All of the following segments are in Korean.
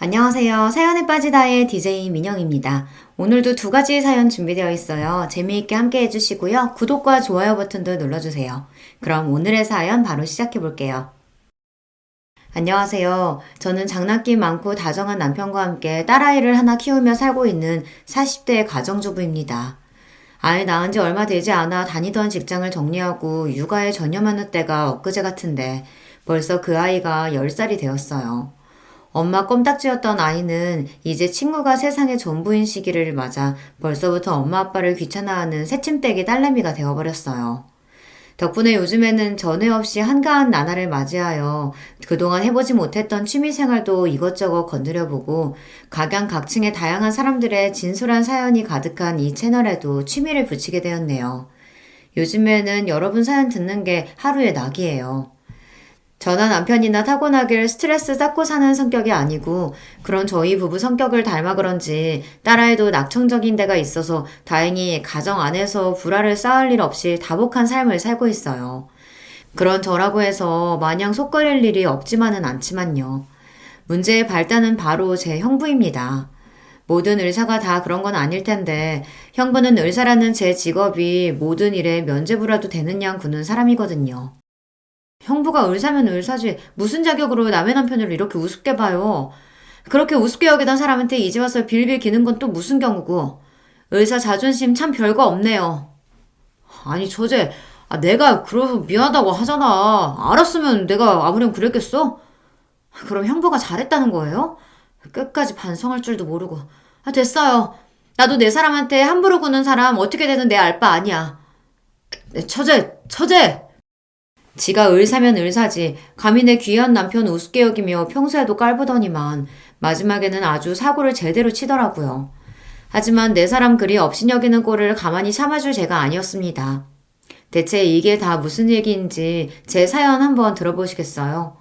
안녕하세요. 사연에 빠지다의 DJ 민영입니다. 오늘도 두 가지 사연 준비되어 있어요. 재미있게 함께 해주시고요. 구독과 좋아요 버튼도 눌러주세요. 그럼 오늘의 사연 바로 시작해 볼게요. 안녕하세요. 저는 장난기 많고 다정한 남편과 함께 딸아이를 하나 키우며 살고 있는 40대 가정주부입니다. 아이 낳은 지 얼마 되지 않아 다니던 직장을 정리하고 육아에 전념하는 때가 엊그제 같은데 벌써 그 아이가 10살이 되었어요. 엄마 껌딱지였던 아이는 이제 친구가 세상의 전부인 시기를 맞아 벌써부터 엄마 아빠를 귀찮아하는 새침대기 딸내미가 되어버렸어요. 덕분에 요즘에는 전에 없이 한가한 나날을 맞이하여 그동안 해보지 못했던 취미생활도 이것저것 건드려보고 각양각층의 다양한 사람들의 진솔한 사연이 가득한 이 채널에도 취미를 붙이게 되었네요. 요즘에는 여러분 사연 듣는 게 하루의 낙이에요. 저나 남편이나 타고나길 스트레스 쌓고 사는 성격이 아니고 그런 저희 부부 성격을 닮아 그런지 딸아이도 낙천적인 데가 있어서 다행히 가정 안에서 불화를 쌓을 일 없이 다복한 삶을 살고 있어요. 그런 저라고 해서 마냥 속 끓일 일이 없지만은 않지만요. 문제의 발단은 바로 제 형부입니다. 모든 의사가 다 그런 건 아닐 텐데 형부는 의사라는 제 직업이 모든 일에 면죄부라도 되는 양 구는 사람이거든요. 형부가 의사면 의사지 무슨 자격으로 남의 남편을 이렇게 우습게 봐요. 그렇게 우습게 여기던 사람한테 이제 와서 빌빌 기는 건 또 무슨 경우고. 의사 자존심 참 별거 없네요. 아니 처제, 내가 그러서 미안하다고 하잖아. 알았으면 내가 아무렴 그랬겠어? 그럼 형부가 잘했다는 거예요? 끝까지 반성할 줄도 모르고. 됐어요. 나도 내 사람한테 함부로 구는 사람 어떻게 되든 내 알 바 아니야. 처제! 지가 을사면 을사지 감히 내 귀한 남편 우습게 여기며 평소에도 깔보더니만 마지막에는 아주 사고를 제대로 치더라고요. 하지만 내 사람 그리 업신여기는 꼴을 가만히 참아줄 제가 아니었습니다. 대체 이게 다 무슨 얘기인지 제 사연 한번 들어보시겠어요?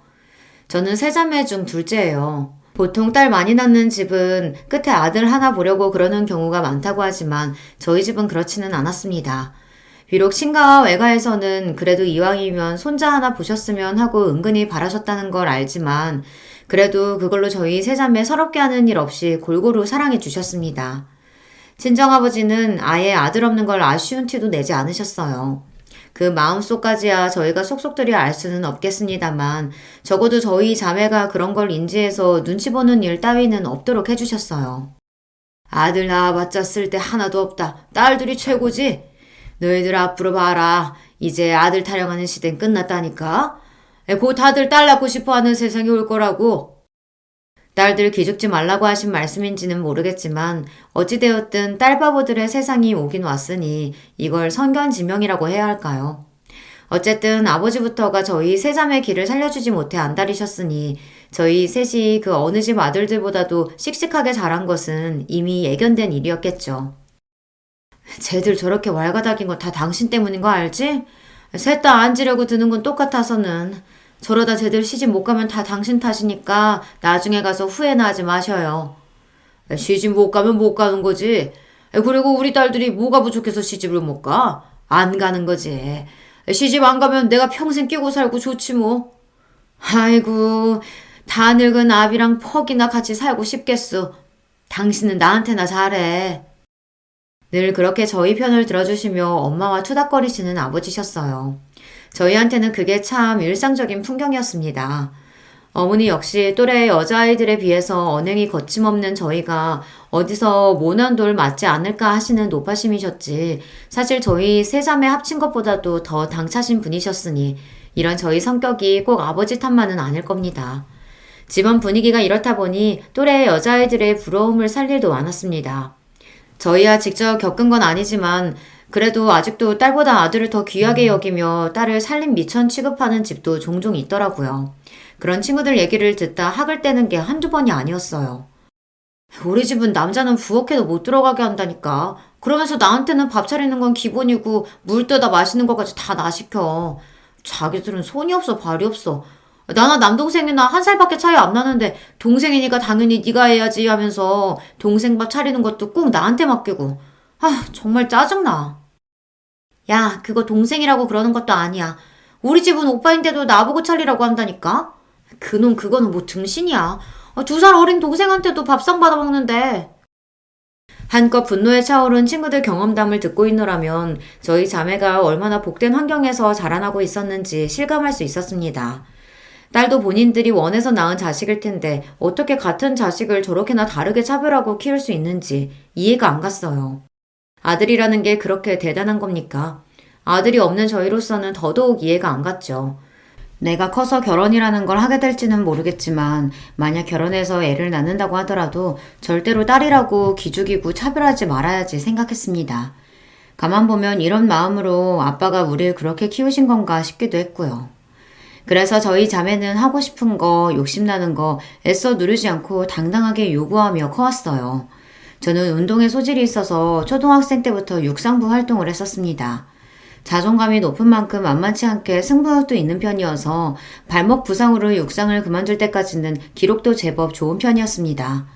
저는 세 자매 중 둘째예요. 보통 딸 많이 낳는 집은 끝에 아들 하나 보려고 그러는 경우가 많다고 하지만 저희 집은 그렇지는 않았습니다. 비록 친가와 외가에서는 그래도 이왕이면 손자 하나 보셨으면 하고 은근히 바라셨다는 걸 알지만 그래도 그걸로 저희 세자매 서럽게 하는 일 없이 골고루 사랑해 주셨습니다. 친정아버지는 아예 아들 없는 걸 아쉬운 티도 내지 않으셨어요. 그 마음속까지야 저희가 속속들이 알 수는 없겠습니다만 적어도 저희 자매가 그런 걸 인지해서 눈치 보는 일 따위는 없도록 해주셨어요. 아들 낳아봤자 쓸 데 하나도 없다. 딸들이 최고지? 너희들 앞으로 봐라. 이제 아들 타령하는 시대는 끝났다니까. 곧 다들 딸 낳고 싶어하는 세상이 올 거라고. 딸들 기죽지 말라고 하신 말씀인지는 모르겠지만 어찌되었든 딸바보들의 세상이 오긴 왔으니 이걸 선견지명이라고 해야 할까요? 어쨌든 아버지부터가 저희 세자매 길을 살려주지 못해 안달이셨으니 저희 셋이 그 어느 집 아들들보다도 씩씩하게 자란 것은 이미 예견된 일이었겠죠. 쟤들 저렇게 왈가닥인 거 다 당신 때문인 거 알지? 셋 다 앉으려고 드는 건 똑같아서는. 저러다 쟤들 시집 못 가면 다 당신 탓이니까 나중에 가서 후회나 하지 마셔요. 시집 못 가면 못 가는 거지. 그리고 우리 딸들이 뭐가 부족해서 시집을 못 가? 안 가는 거지. 시집 안 가면 내가 평생 끼고 살고 좋지 뭐. 아이고, 다 늙은 아비랑 퍽이나 같이 살고 싶겠어. 당신은 나한테나 잘해. 늘 그렇게 저희 편을 들어주시며 엄마와 투닥거리시는 아버지셨어요. 저희한테는 그게 참 일상적인 풍경이었습니다. 어머니 역시 또래 여자아이들에 비해서 언행이 거침없는 저희가 어디서 모난 돌 맞지 않을까 하시는 노파심이셨지 사실 저희 세 자매 합친 것보다도 더 당차신 분이셨으니 이런 저희 성격이 꼭 아버지 탓만은 아닐 겁니다. 집안 분위기가 이렇다 보니 또래 여자아이들의 부러움을 살 일도 많았습니다. 저희야 직접 겪은 건 아니지만 그래도 아직도 딸보다 아들을 더 귀하게 여기며 딸을 살림 미천 취급하는 집도 종종 있더라고요. 그런 친구들 얘기를 듣다 학을 떼는 게 한두 번이 아니었어요. 우리 집은 남자는 부엌에도 못 들어가게 한다니까. 그러면서 나한테는 밥 차리는 건 기본이고 물 떠다 마시는 것까지 다 나 시켜. 자기들은 손이 없어 발이 없어. 나나 남동생이나 한 살밖에 차이 안 나는데 동생이니까 당연히 네가 해야지 하면서 동생 밥 차리는 것도 꼭 나한테 맡기고. 정말 짜증나. 야, 그거 동생이라고 그러는 것도 아니야. 우리 집은 오빠인데도 나보고 차리라고 한다니까? 그놈 그거는 뭐 등신이야. 2살 어린 동생한테도 밥상 받아먹는데. 한껏 분노에 차오른 친구들 경험담을 듣고 있노라면 저희 자매가 얼마나 복된 환경에서 자라나고 있었는지 실감할 수 있었습니다. 딸도 본인들이 원해서 낳은 자식일 텐데 어떻게 같은 자식을 저렇게나 다르게 차별하고 키울 수 있는지 이해가 안 갔어요. 아들이라는 게 그렇게 대단한 겁니까? 아들이 없는 저희로서는 더더욱 이해가 안 갔죠. 내가 커서 결혼이라는 걸 하게 될지는 모르겠지만 만약 결혼해서 애를 낳는다고 하더라도 절대로 딸이라고 기죽이고 차별하지 말아야지 생각했습니다. 가만 보면 이런 마음으로 아빠가 우리를 그렇게 키우신 건가 싶기도 했고요. 그래서 저희 자매는 하고 싶은 거, 욕심나는 거 애써 누르지 않고 당당하게 요구하며 커왔어요. 저는 운동에 소질이 있어서 초등학생 때부터 육상부 활동을 했었습니다. 자존감이 높은 만큼 만만치 않게 승부욕도 있는 편이어서 발목 부상으로 육상을 그만둘 때까지는 기록도 제법 좋은 편이었습니다.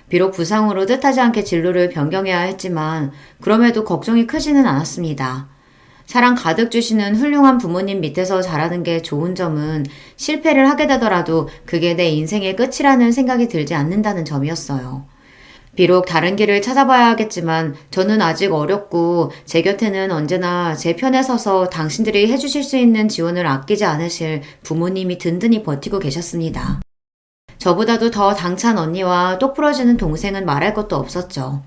비록 부상으로 뜻하지 않게 진로를 변경해야 했지만 그럼에도 걱정이 크지는 않았습니다. 사랑 가득 주시는 훌륭한 부모님 밑에서 자라는 게 좋은 점은 실패를 하게 되더라도 그게 내 인생의 끝이라는 생각이 들지 않는다는 점이었어요. 비록 다른 길을 찾아봐야겠지만 저는 아직 어렸고 제 곁에는 언제나 제 편에 서서 당신들이 해주실 수 있는 지원을 아끼지 않으실 부모님이 든든히 버티고 계셨습니다. 저보다도 더 당찬 언니와 똑부러지는 동생은 말할 것도 없었죠.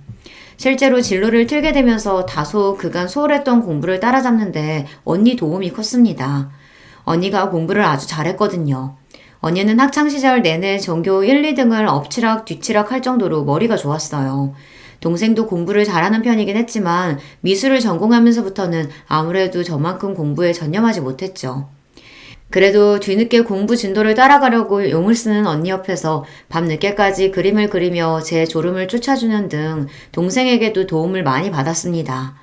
실제로 진로를 틀게 되면서 다소 그간 소홀했던 공부를 따라잡는데 언니 도움이 컸습니다. 언니가 공부를 아주 잘했거든요. 언니는 학창시절 내내 전교 1, 2등을 엎치락 뒤치락 할 정도로 머리가 좋았어요. 동생도 공부를 잘하는 편이긴 했지만 미술을 전공하면서부터는 아무래도 저만큼 공부에 전념하지 못했죠. 그래도 뒤늦게 공부 진도를 따라가려고 용을 쓰는 언니 옆에서 밤늦게까지 그림을 그리며 제 졸음을 쫓아주는 등 동생에게도 도움을 많이 받았습니다.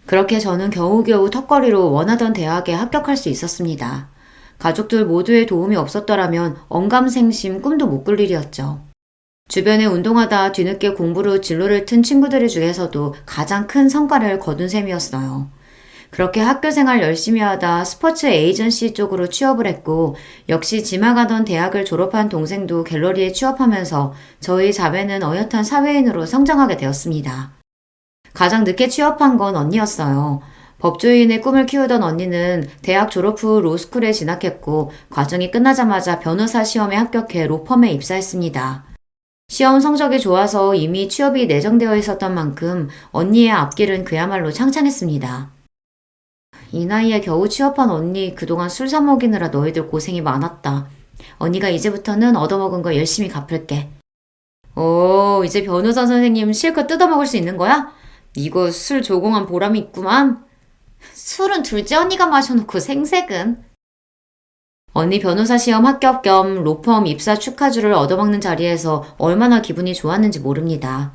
그렇게 저는 겨우겨우 턱걸이로 원하던 대학에 합격할 수 있었습니다. 가족들 모두의 도움이 없었더라면 언감생심 꿈도 못 꿀 일이었죠. 주변에 운동하다 뒤늦게 공부로 진로를 튼 친구들 중에서도 가장 큰 성과를 거둔 셈이었어요. 그렇게 학교 생활 열심히 하다 스포츠 에이전시 쪽으로 취업을 했고 역시 지망하던 대학을 졸업한 동생도 갤러리에 취업하면서 저희 자매는 어엿한 사회인으로 성장하게 되었습니다. 가장 늦게 취업한 건 언니였어요. 법조인의 꿈을 키우던 언니는 대학 졸업 후 로스쿨에 진학했고 과정이 끝나자마자 변호사 시험에 합격해 로펌에 입사했습니다. 시험 성적이 좋아서 이미 취업이 내정되어 있었던 만큼 언니의 앞길은 그야말로 창창했습니다. 이 나이에 겨우 취업한 언니 그동안 술 사 먹이느라 너희들 고생이 많았다. 언니가 이제부터는 얻어먹은 거 열심히 갚을게. 오, 이제 변호사 선생님 실컷 뜯어먹을 수 있는 거야? 이거 술 조공한 보람이 있구만. 술은 둘째 언니가 마셔놓고 생색은. 언니 변호사 시험 합격 겸 로펌 입사 축하주를 얻어먹는 자리에서 얼마나 기분이 좋았는지 모릅니다.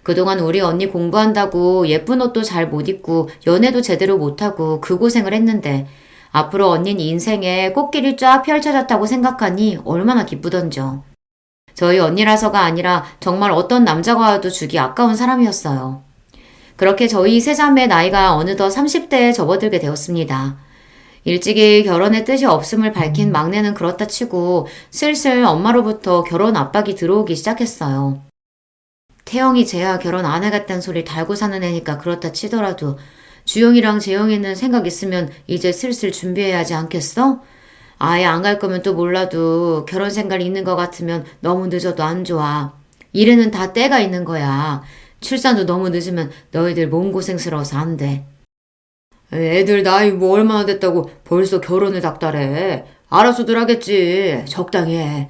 그동안 우리 언니 공부한다고 예쁜 옷도 잘 못 입고 연애도 제대로 못하고 그 고생을 했는데 앞으로 언니는 인생에 꽃길이 쫙 펼쳐졌다고 생각하니 얼마나 기쁘던죠. 저희 언니라서가 아니라 정말 어떤 남자가 와도 주기 아까운 사람이었어요. 그렇게 저희 세자매 나이가 어느덧 30대에 접어들게 되었습니다. 일찍이 결혼의 뜻이 없음을 밝힌 막내는 그렇다 치고 슬슬 엄마로부터 결혼 압박이 들어오기 시작했어요. 태영이 쟤야 결혼 안 하겠다는 소리 달고 사는 애니까 그렇다 치더라도 주영이랑 재영이는 생각 있으면 이제 슬슬 준비해야 하지 않겠어? 아예 안 갈 거면 또 몰라도 결혼 생각이 있는 것 같으면 너무 늦어도 안 좋아. 일에는 다 때가 있는 거야. 출산도 너무 늦으면 너희들 몸고생스러워서 안 돼. 애들 나이 뭐 얼마나 됐다고 벌써 결혼을 닥달해. 알아서들 하겠지. 적당히 해.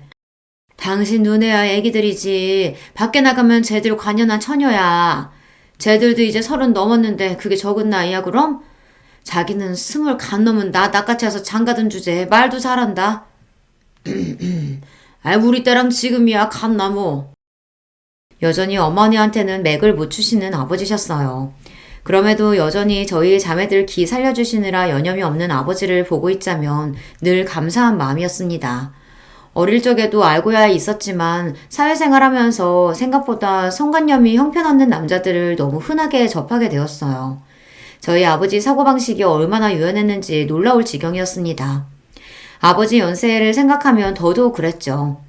당신 눈에야 애기들이지. 밖에 나가면 쟤들 관연한 처녀야. 쟤들도 이제 30 넘었는데 그게 적은 나이야 그럼? 자기는 20 간 넘은 나 낚아채 와서 장가든 주제 말도 잘한다. 우리 때랑 지금이야 갓나무. 여전히 어머니한테는 맥을 못 추시는 아버지셨어요. 그럼에도 여전히 저희 자매들 기 살려주시느라 여념이 없는 아버지를 보고 있자면 늘 감사한 마음이었습니다. 어릴 적에도 알고야 있었지만 사회생활하면서 생각보다 성관념이 형편없는 남자들을 너무 흔하게 접하게 되었어요. 저희 아버지 사고방식이 얼마나 유연했는지 놀라울 지경이었습니다. 아버지 연세를 생각하면 더더욱 그랬죠.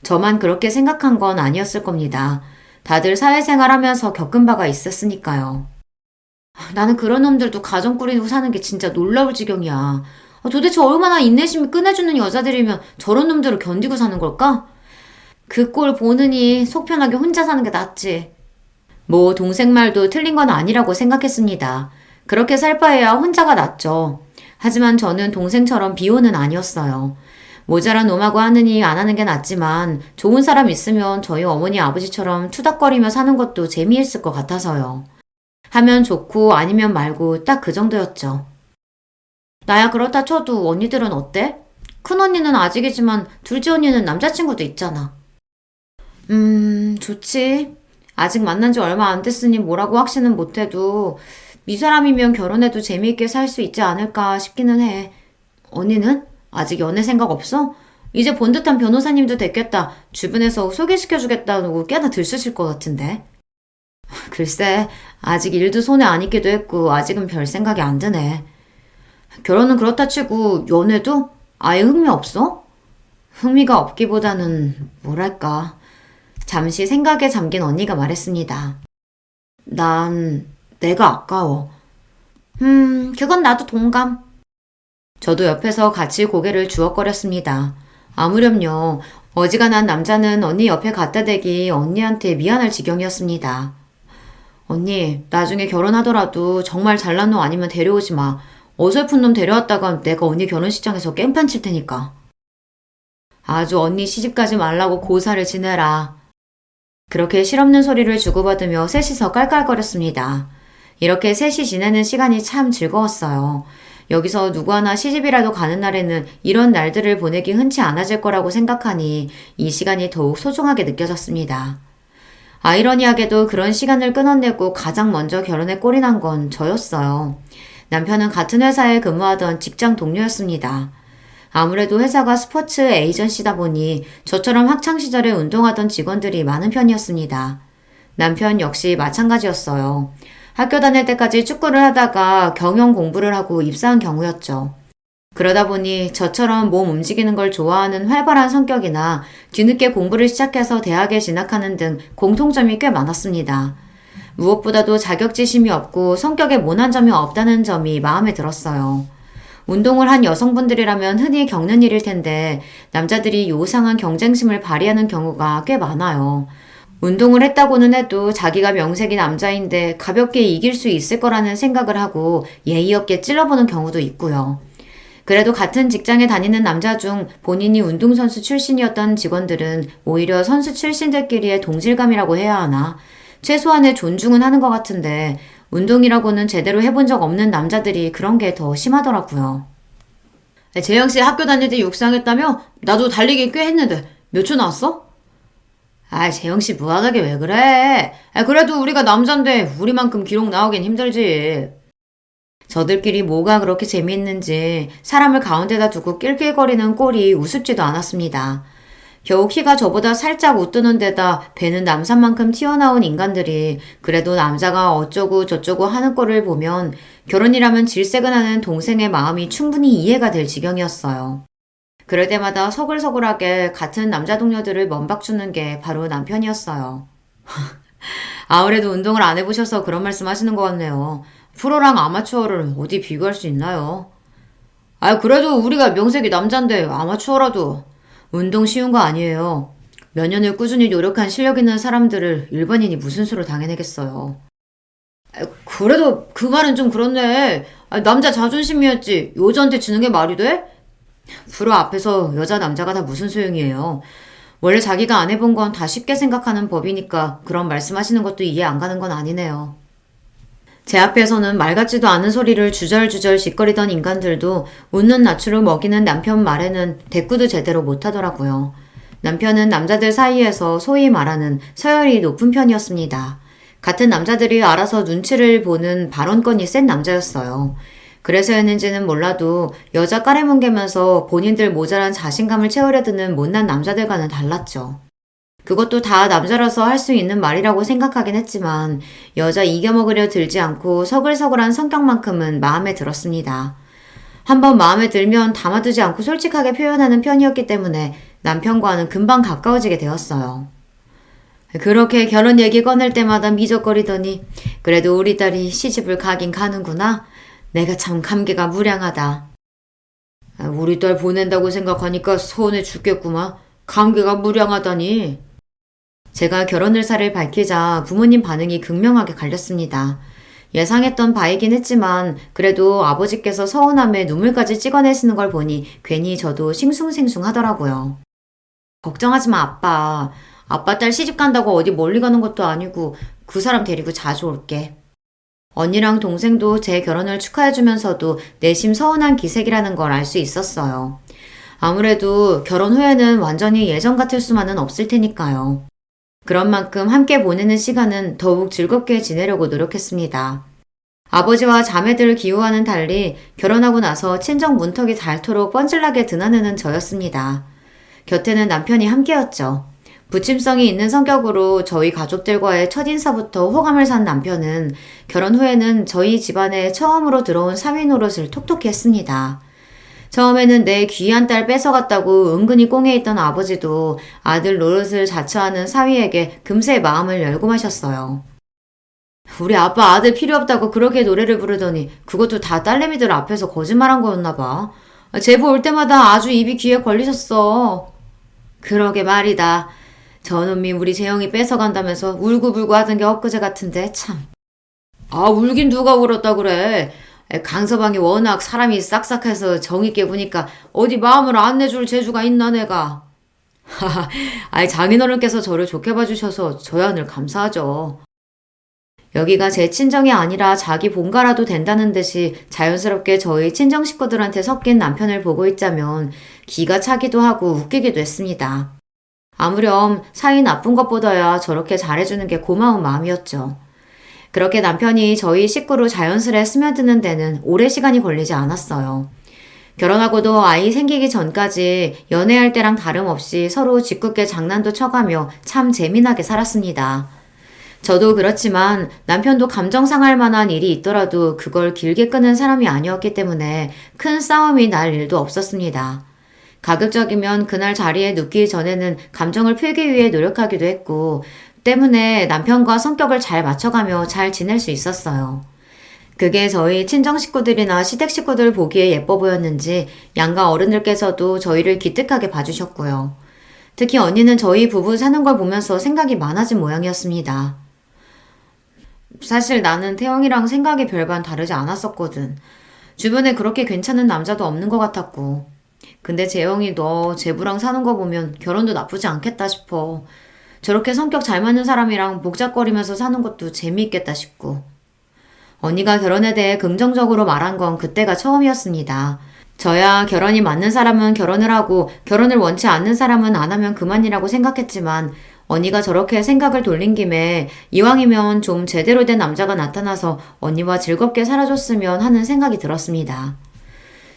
저만 그렇게 생각한 건 아니었을 겁니다. 다들 사회생활 하면서 겪은 바가 있었으니까요. 나는 그런 놈들도 가정 꾸리고 사는 게 진짜 놀라울 지경이야. 도대체 얼마나 인내심이 끝내주는 여자들이면 저런 놈들을 견디고 사는 걸까? 그 꼴 보느니 속 편하게 혼자 사는 게 낫지. 뭐 동생 말도 틀린 건 아니라고 생각했습니다. 그렇게 살 바에야 혼자가 낫죠. 하지만 저는 동생처럼 비호는 아니었어요. 모자란 놈하고 하느니 안 하는 게 낫지만 좋은 사람 있으면 저희 어머니 아버지처럼 투닥거리며 사는 것도 재미있을 것 같아서요. 하면 좋고 아니면 말고 딱 그 정도였죠. 나야 그렇다 쳐도 언니들은 어때? 큰언니는 아직이지만 둘째 언니는 남자친구도 있잖아. 좋지. 아직 만난 지 얼마 안 됐으니 뭐라고 확신은 못해도 이 사람이면 결혼해도 재미있게 살 수 있지 않을까 싶기는 해. 언니는? 아직 연애 생각 없어? 이제 본 듯한 변호사님도 됐겠다. 주변에서 소개시켜주겠다고 꽤나 들쑤실 것 같은데. 글쎄, 아직 일도 손에 안 익기도 했고 아직은 별 생각이 안 드네. 결혼은 그렇다 치고 연애도? 아예 흥미 없어? 흥미가 없기보다는 뭐랄까. 잠시 생각에 잠긴 언니가 말했습니다. 난 내가 아까워. 그건 나도 동감. 저도 옆에서 같이 고개를 주걱거렸습니다. 아무렴요. 어지간한 남자는 언니 옆에 갖다 대기 언니한테 미안할 지경이었습니다. 언니, 나중에 결혼하더라도 정말 잘난 놈 아니면 데려오지 마. 어설픈 놈 데려왔다간 내가 언니 결혼식장에서 깽판 칠 테니까. 아주 언니 시집가지 말라고 고사를 지내라. 그렇게 실없는 소리를 주고받으며 셋이서 깔깔거렸습니다. 이렇게 셋이 지내는 시간이 참 즐거웠어요. 여기서 누구 하나 시집이라도 가는 날에는 이런 날들을 보내기 흔치 않아질 거라고 생각하니 이 시간이 더욱 소중하게 느껴졌습니다. 아이러니하게도 그런 시간을 끊어내고 가장 먼저 결혼에 꼴이 난 건 저였어요. 남편은 같은 회사에 근무하던 직장 동료였습니다. 아무래도 회사가 스포츠 에이전시다 보니 저처럼 학창시절에 운동하던 직원들이 많은 편이었습니다. 남편 역시 마찬가지였어요. 학교 다닐 때까지 축구를 하다가 경영 공부를 하고 입사한 경우였죠. 그러다 보니 저처럼 몸 움직이는 걸 좋아하는 활발한 성격이나 뒤늦게 공부를 시작해서 대학에 진학하는 등 공통점이 꽤 많았습니다. 무엇보다도 자격지심이 없고 성격에 모난 점이 없다는 점이 마음에 들었어요. 운동을 한 여성분들이라면 흔히 겪는 일일 텐데 남자들이 요상한 경쟁심을 발휘하는 경우가 꽤 많아요. 운동을 했다고는 해도 자기가 명색이 남자인데 가볍게 이길 수 있을 거라는 생각을 하고 예의 없게 찔러보는 경우도 있고요. 그래도 같은 직장에 다니는 남자 중 본인이 운동선수 출신이었던 직원들은 오히려 선수 출신들끼리의 동질감이라고 해야 하나? 최소한의 존중은 하는 것 같은데 운동이라고는 제대로 해본 적 없는 남자들이 그런 게 더 심하더라고요. 재영씨 학교 다닐 때 육상했다며? 나도 달리기 꽤 했는데 몇 초 나왔어? 재영씨 무한하게 왜 그래? 그래도 우리가 남잔데 우리만큼 기록 나오긴 힘들지. 저들끼리 뭐가 그렇게 재미있는지 사람을 가운데다 두고 낄낄거리는 꼴이 우습지도 않았습니다. 겨우 키가 저보다 살짝 웃드는 데다 배는 남산만큼 튀어나온 인간들이 그래도 남자가 어쩌고 저쩌고 하는 꼴을 보면 결혼이라면 질색은하는 동생의 마음이 충분히 이해가 될 지경이었어요. 그럴 때마다 서글서글하게 같은 남자 동료들을 먼박주는 게 바로 남편이었어요. 아무래도 운동을 안 해보셔서 그런 말씀 하시는 것 같네요. 프로랑 아마추어를 어디 비교할 수 있나요? 그래도 우리가 명색이 남잔데 아마추어라도 운동 쉬운 거 아니에요. 몇 년을 꾸준히 노력한 실력 있는 사람들을 일반인이 무슨 수로 당해내겠어요. 그래도 그 말은 좀 그렇네. 남자 자존심이었지 여자한테 주는 게 말이 돼? 프로 앞에서 여자 남자가 다 무슨 소용이에요. 원래 자기가 안 해본 건 다 쉽게 생각하는 법이니까 그런 말씀하시는 것도 이해 안 가는 건 아니네요. 제 앞에서는 말 같지도 않은 소리를 주절주절 짓거리던 인간들도 웃는 낯으로 먹이는 남편 말에는 대꾸도 제대로 못하더라고요. 남편은 남자들 사이에서 소위 말하는 서열이 높은 편이었습니다. 같은 남자들이 알아서 눈치를 보는 발언권이 센 남자였어요. 그래서였는지는 몰라도 여자 까레뭉개면서 본인들 모자란 자신감을 채우려 드는 못난 남자들과는 달랐죠. 그것도 다 남자라서 할 수 있는 말이라고 생각하긴 했지만 여자 이겨먹으려 들지 않고 서글서글한 성격만큼은 마음에 들었습니다. 한번 마음에 들면 담아두지 않고 솔직하게 표현하는 편이었기 때문에 남편과는 금방 가까워지게 되었어요. 그렇게 결혼 얘기 꺼낼 때마다 미적거리더니 그래도 우리 딸이 시집을 가긴 가는구나. 내가 참 감개가 무량하다. 우리 딸 보낸다고 생각하니까 서운해 죽겠구만. 감개가 무량하다니. 제가 결혼 의사를 밝히자 부모님 반응이 극명하게 갈렸습니다. 예상했던 바이긴 했지만 그래도 아버지께서 서운함에 눈물까지 찍어내시는 걸 보니 괜히 저도 싱숭생숭하더라고요. 걱정하지 마, 아빠. 아빠 딸 시집 간다고 어디 멀리 가는 것도 아니고 그 사람 데리고 자주 올게. 언니랑 동생도 제 결혼을 축하해주면서도 내심 서운한 기색이라는 걸 알 수 있었어요. 아무래도 결혼 후에는 완전히 예전 같을 수만은 없을 테니까요. 그런 만큼 함께 보내는 시간은 더욱 즐겁게 지내려고 노력했습니다. 아버지와 자매들을 기우하는 달리 결혼하고 나서 친정 문턱이 닳도록 뻔질나게 드나드는 저였습니다. 곁에는 남편이 함께였죠. 부침성이 있는 성격으로 저희 가족들과의 첫인사부터 호감을 산 남편은 결혼 후에는 저희 집안에 처음으로 들어온 사위 노릇을 톡톡히 했습니다. 처음에는 내 귀한 딸 뺏어갔다고 은근히 꽁에 있던 아버지도 아들 노릇을 자처하는 사위에게 금세 마음을 열고 마셨어요. 우리 아빠 아들 필요 없다고 그렇게 노래를 부르더니 그것도 다 딸내미들 앞에서 거짓말한 거였나 봐. 제보 올 때마다 아주 입이 귀에 걸리셨어. 그러게 말이다. 저놈이 우리 재영이 뺏어간다면서 울고불고 하던 게 엊그제 같은데 참. 아, 울긴 누가 울었다 그래. 강서방이 워낙 사람이 싹싹해서 정있게 구니까 어디 마음을 안 내줄 재주가 있나 내가. 하하, 아이 장인어른께서 저를 좋게 봐주셔서 저야 늘 감사하죠. 여기가 제 친정이 아니라 자기 본가라도 된다는 듯이 자연스럽게 저희 친정 식구들한테 섞인 남편을 보고 있자면 기가 차기도 하고 웃기기도 했습니다. 아무렴 사이 나쁜 것보다야 저렇게 잘해주는 게 고마운 마음이었죠. 그렇게 남편이 저희 식구로 자연스레 스며드는 데는 오래 시간이 걸리지 않았어요. 결혼하고도 아이 생기기 전까지 연애할 때랑 다름없이 서로 짓궂게 장난도 쳐가며 참 재미나게 살았습니다. 저도 그렇지만 남편도 감정 상할 만한 일이 있더라도 그걸 길게 끄는 사람이 아니었기 때문에 큰 싸움이 날 일도 없었습니다. 가급적이면 그날 자리에 눕기 전에는 감정을 풀기 위해 노력하기도 했고 때문에 남편과 성격을 잘 맞춰가며 잘 지낼 수 있었어요. 그게 저희 친정 식구들이나 시댁 식구들 보기에 예뻐 보였는지 양가 어른들께서도 저희를 기특하게 봐주셨고요. 특히 언니는 저희 부부 사는 걸 보면서 생각이 많아진 모양이었습니다. 사실 나는 태영이랑 생각이 별반 다르지 않았었거든. 주변에 그렇게 괜찮은 남자도 없는 것 같았고. 근데 재영이 너 제부랑 사는 거 보면 결혼도 나쁘지 않겠다 싶어. 저렇게 성격 잘 맞는 사람이랑 복잡거리면서 사는 것도 재미있겠다 싶고. 언니가 결혼에 대해 긍정적으로 말한 건 그때가 처음이었습니다. 저야 결혼이 맞는 사람은 결혼을 하고 결혼을 원치 않는 사람은 안 하면 그만이라고 생각했지만 언니가 저렇게 생각을 돌린 김에 이왕이면 좀 제대로 된 남자가 나타나서 언니와 즐겁게 살아줬으면 하는 생각이 들었습니다.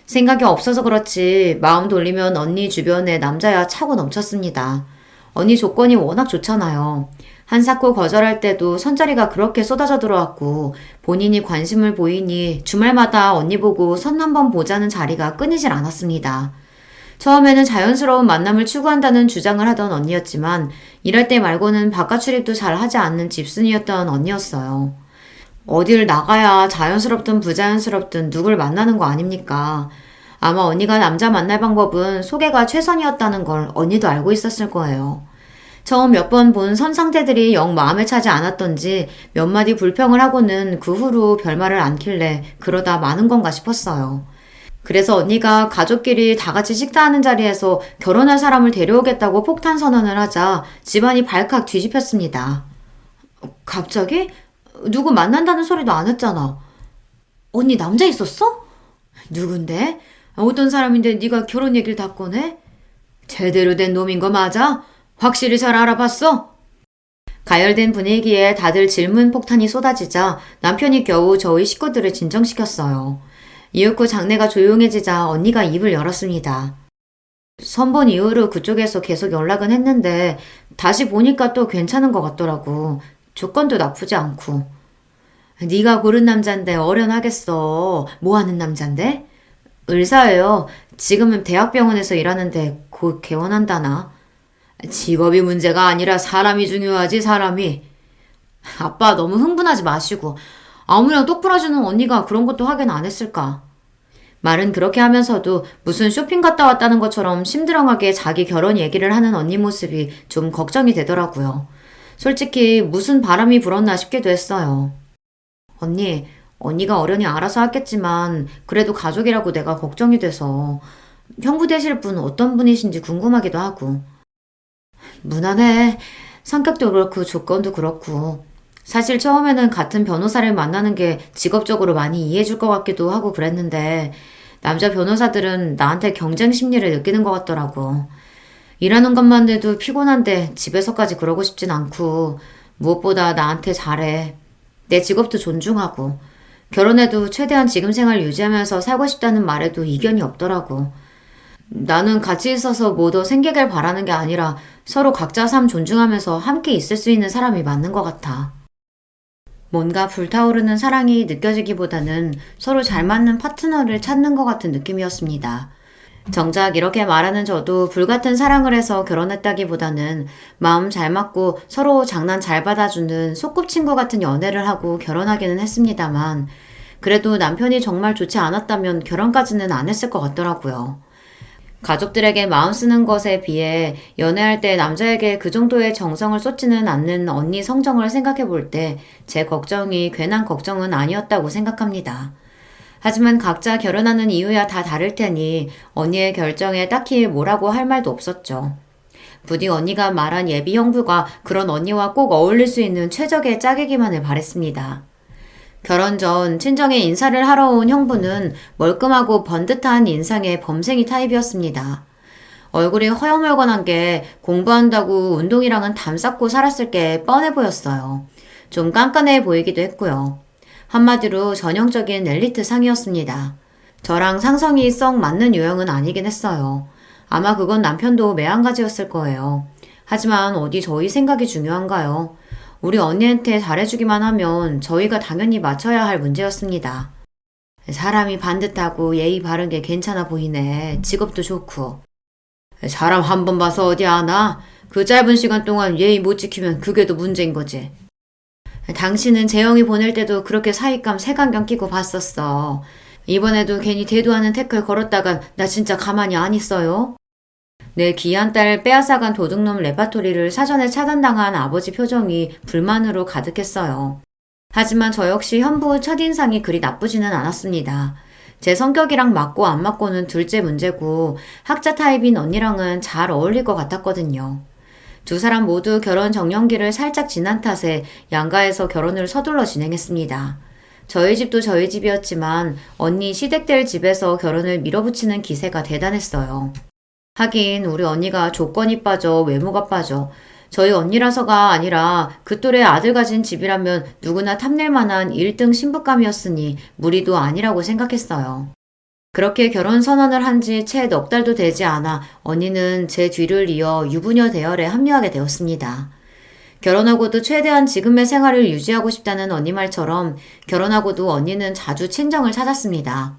생각이 없어서 그렇지 마음 돌리면 언니 주변에 남자야 차고 넘쳤습니다. 언니 조건이 워낙 좋잖아요. 한사코 거절할 때도 선자리가 그렇게 쏟아져 들어왔고 본인이 관심을 보이니 주말마다 언니 보고 선 한번 보자는 자리가 끊이질 않았습니다. 처음에는 자연스러운 만남을 추구한다는 주장을 하던 언니였지만 일할 때 말고는 바깥 출입도 잘 하지 않는 집순이였던 언니였어요. 어딜 나가야 자연스럽든 부자연스럽든 누굴 만나는 거 아닙니까? 아마 언니가 남자 만날 방법은 소개가 최선이었다는 걸 언니도 알고 있었을 거예요. 처음 몇 번 본 선상태들이 영 마음에 차지 않았던지 몇 마디 불평을 하고는 그 후로 별말을 않길래 그러다 마는 건가 싶었어요. 그래서 언니가 가족끼리 다 같이 식사하는 자리에서 결혼할 사람을 데려오겠다고 폭탄 선언을 하자 집안이 발칵 뒤집혔습니다. 갑자기? 누구 만난다는 소리도 안 했잖아. 언니 남자 있었어? 누군데? 어떤 사람인데 네가 결혼 얘기를 다 꺼내? 제대로 된 놈인 거 맞아? 확실히 잘 알아봤어? 가열된 분위기에 다들 질문 폭탄이 쏟아지자 남편이 겨우 저희 식구들을 진정시켰어요. 이윽고 장내가 조용해지자 언니가 입을 열었습니다. 선본 이후로 그쪽에서 계속 연락은 했는데 다시 보니까 또 괜찮은 것 같더라고. 조건도 나쁘지 않고. 네가 고른 남잔데 어련하겠어. 뭐 하는 남잔데? 의사예요. 지금은 대학병원에서 일하는데 곧 개원한다나. 직업이 문제가 아니라 사람이 중요하지, 사람이. 아빠 너무 흥분하지 마시고. 아무렴 똑부러지는 언니가 그런 것도 확인 안 했을까? 말은 그렇게 하면서도 무슨 쇼핑 갔다 왔다는 것처럼 심드렁하게 자기 결혼 얘기를 하는 언니 모습이 좀 걱정이 되더라고요. 솔직히 무슨 바람이 불었나 싶기도 했어요. 언니가 어련히 알아서 하겠지만 그래도 가족이라고 내가 걱정이 돼서 형부 되실 분 어떤 분이신지 궁금하기도 하고. 무난해. 성격도 그렇고 조건도 그렇고. 사실 처음에는 같은 변호사를 만나는 게 직업적으로 많이 이해해줄 것 같기도 하고 그랬는데 남자 변호사들은 나한테 경쟁 심리를 느끼는 것 같더라고. 일하는 것만 해도 피곤한데 집에서까지 그러고 싶진 않고 무엇보다 나한테 잘해. 내 직업도 존중하고 결혼해도 최대한 지금 생활 유지하면서 살고 싶다는 말에도 이견이 없더라고. 나는 같이 있어서 뭐 더 생기길 바라는 게 아니라 서로 각자 삶 존중하면서 함께 있을 수 있는 사람이 맞는 것 같아. 뭔가 불타오르는 사랑이 느껴지기보다는 서로 잘 맞는 파트너를 찾는 것 같은 느낌이었습니다. 정작 이렇게 말하는 저도 불같은 사랑을 해서 결혼했다기보다는 마음 잘 맞고 서로 장난 잘 받아주는 소꿉친구 같은 연애를 하고 결혼하기는 했습니다만 그래도 남편이 정말 좋지 않았다면 결혼까지는 안 했을 것 같더라고요. 가족들에게 마음 쓰는 것에 비해 연애할 때 남자에게 그 정도의 정성을 쏟지는 않는 언니 성정을 생각해 볼 때 제 걱정이 괜한 걱정은 아니었다고 생각합니다. 하지만 각자 결혼하는 이유야 다 다를 테니 언니의 결정에 딱히 뭐라고 할 말도 없었죠. 부디 언니가 말한 예비 형부가 그런 언니와 꼭 어울릴 수 있는 최적의 짝이기만을 바랬습니다. 결혼 전 친정에 인사를 하러 온 형부는 멀끔하고 번듯한 인상의 범생이 타입이었습니다. 얼굴이 허여멀건한 게 공부한다고 운동이랑은 담 쌓고 살았을 게 뻔해 보였어요. 좀 깐깐해 보이기도 했고요. 한마디로 전형적인 엘리트 상이었습니다. 저랑 상성이 썩 맞는 유형은 아니긴 했어요. 아마 그건 남편도 매한가지였을 거예요. 하지만 어디 저희 생각이 중요한가요? 우리 언니한테 잘해주기만 하면 저희가 당연히 맞춰야 할 문제였습니다. 사람이 반듯하고 예의 바른 게 괜찮아 보이네. 직업도 좋고. 사람 한 번 봐서 어디 아나? 그 짧은 시간 동안 예의 못 지키면 그게 더 문제인 거지. 당신은 재영이 보낼 때도 그렇게 사익감 색안경 끼고 봤었어. 이번에도 괜히 대도하는 태클 걸었다간 나 진짜 가만히 안 있어요. 내 귀한 딸 빼앗아간 도둑놈 레파토리를 사전에 차단당한 아버지 표정이 불만으로 가득했어요. 하지만 저 역시 현부의 첫인상이 그리 나쁘지는 않았습니다. 제 성격이랑 맞고 안 맞고는 둘째 문제고 학자 타입인 언니랑은 잘 어울릴 것 같았거든요. 두 사람 모두 결혼 정년기를 살짝 지난 탓에 양가에서 결혼을 서둘러 진행했습니다. 저희 집도 저희 집이었지만 언니 시댁들 집에서 결혼을 밀어붙이는 기세가 대단했어요. 하긴 우리 언니가 조건이 빠져 외모가 빠져 저희 언니라서가 아니라 그 또래 아들 가진 집이라면 누구나 탐낼 만한 1등 신부감이었으니 무리도 아니라고 생각했어요. 그렇게 결혼 선언을 한 지 채 넉 달도 되지 않아 언니는 제 뒤를 이어 유부녀 대열에 합류하게 되었습니다. 결혼하고도 최대한 지금의 생활을 유지하고 싶다는 언니 말처럼 결혼하고도 언니는 자주 친정을 찾았습니다.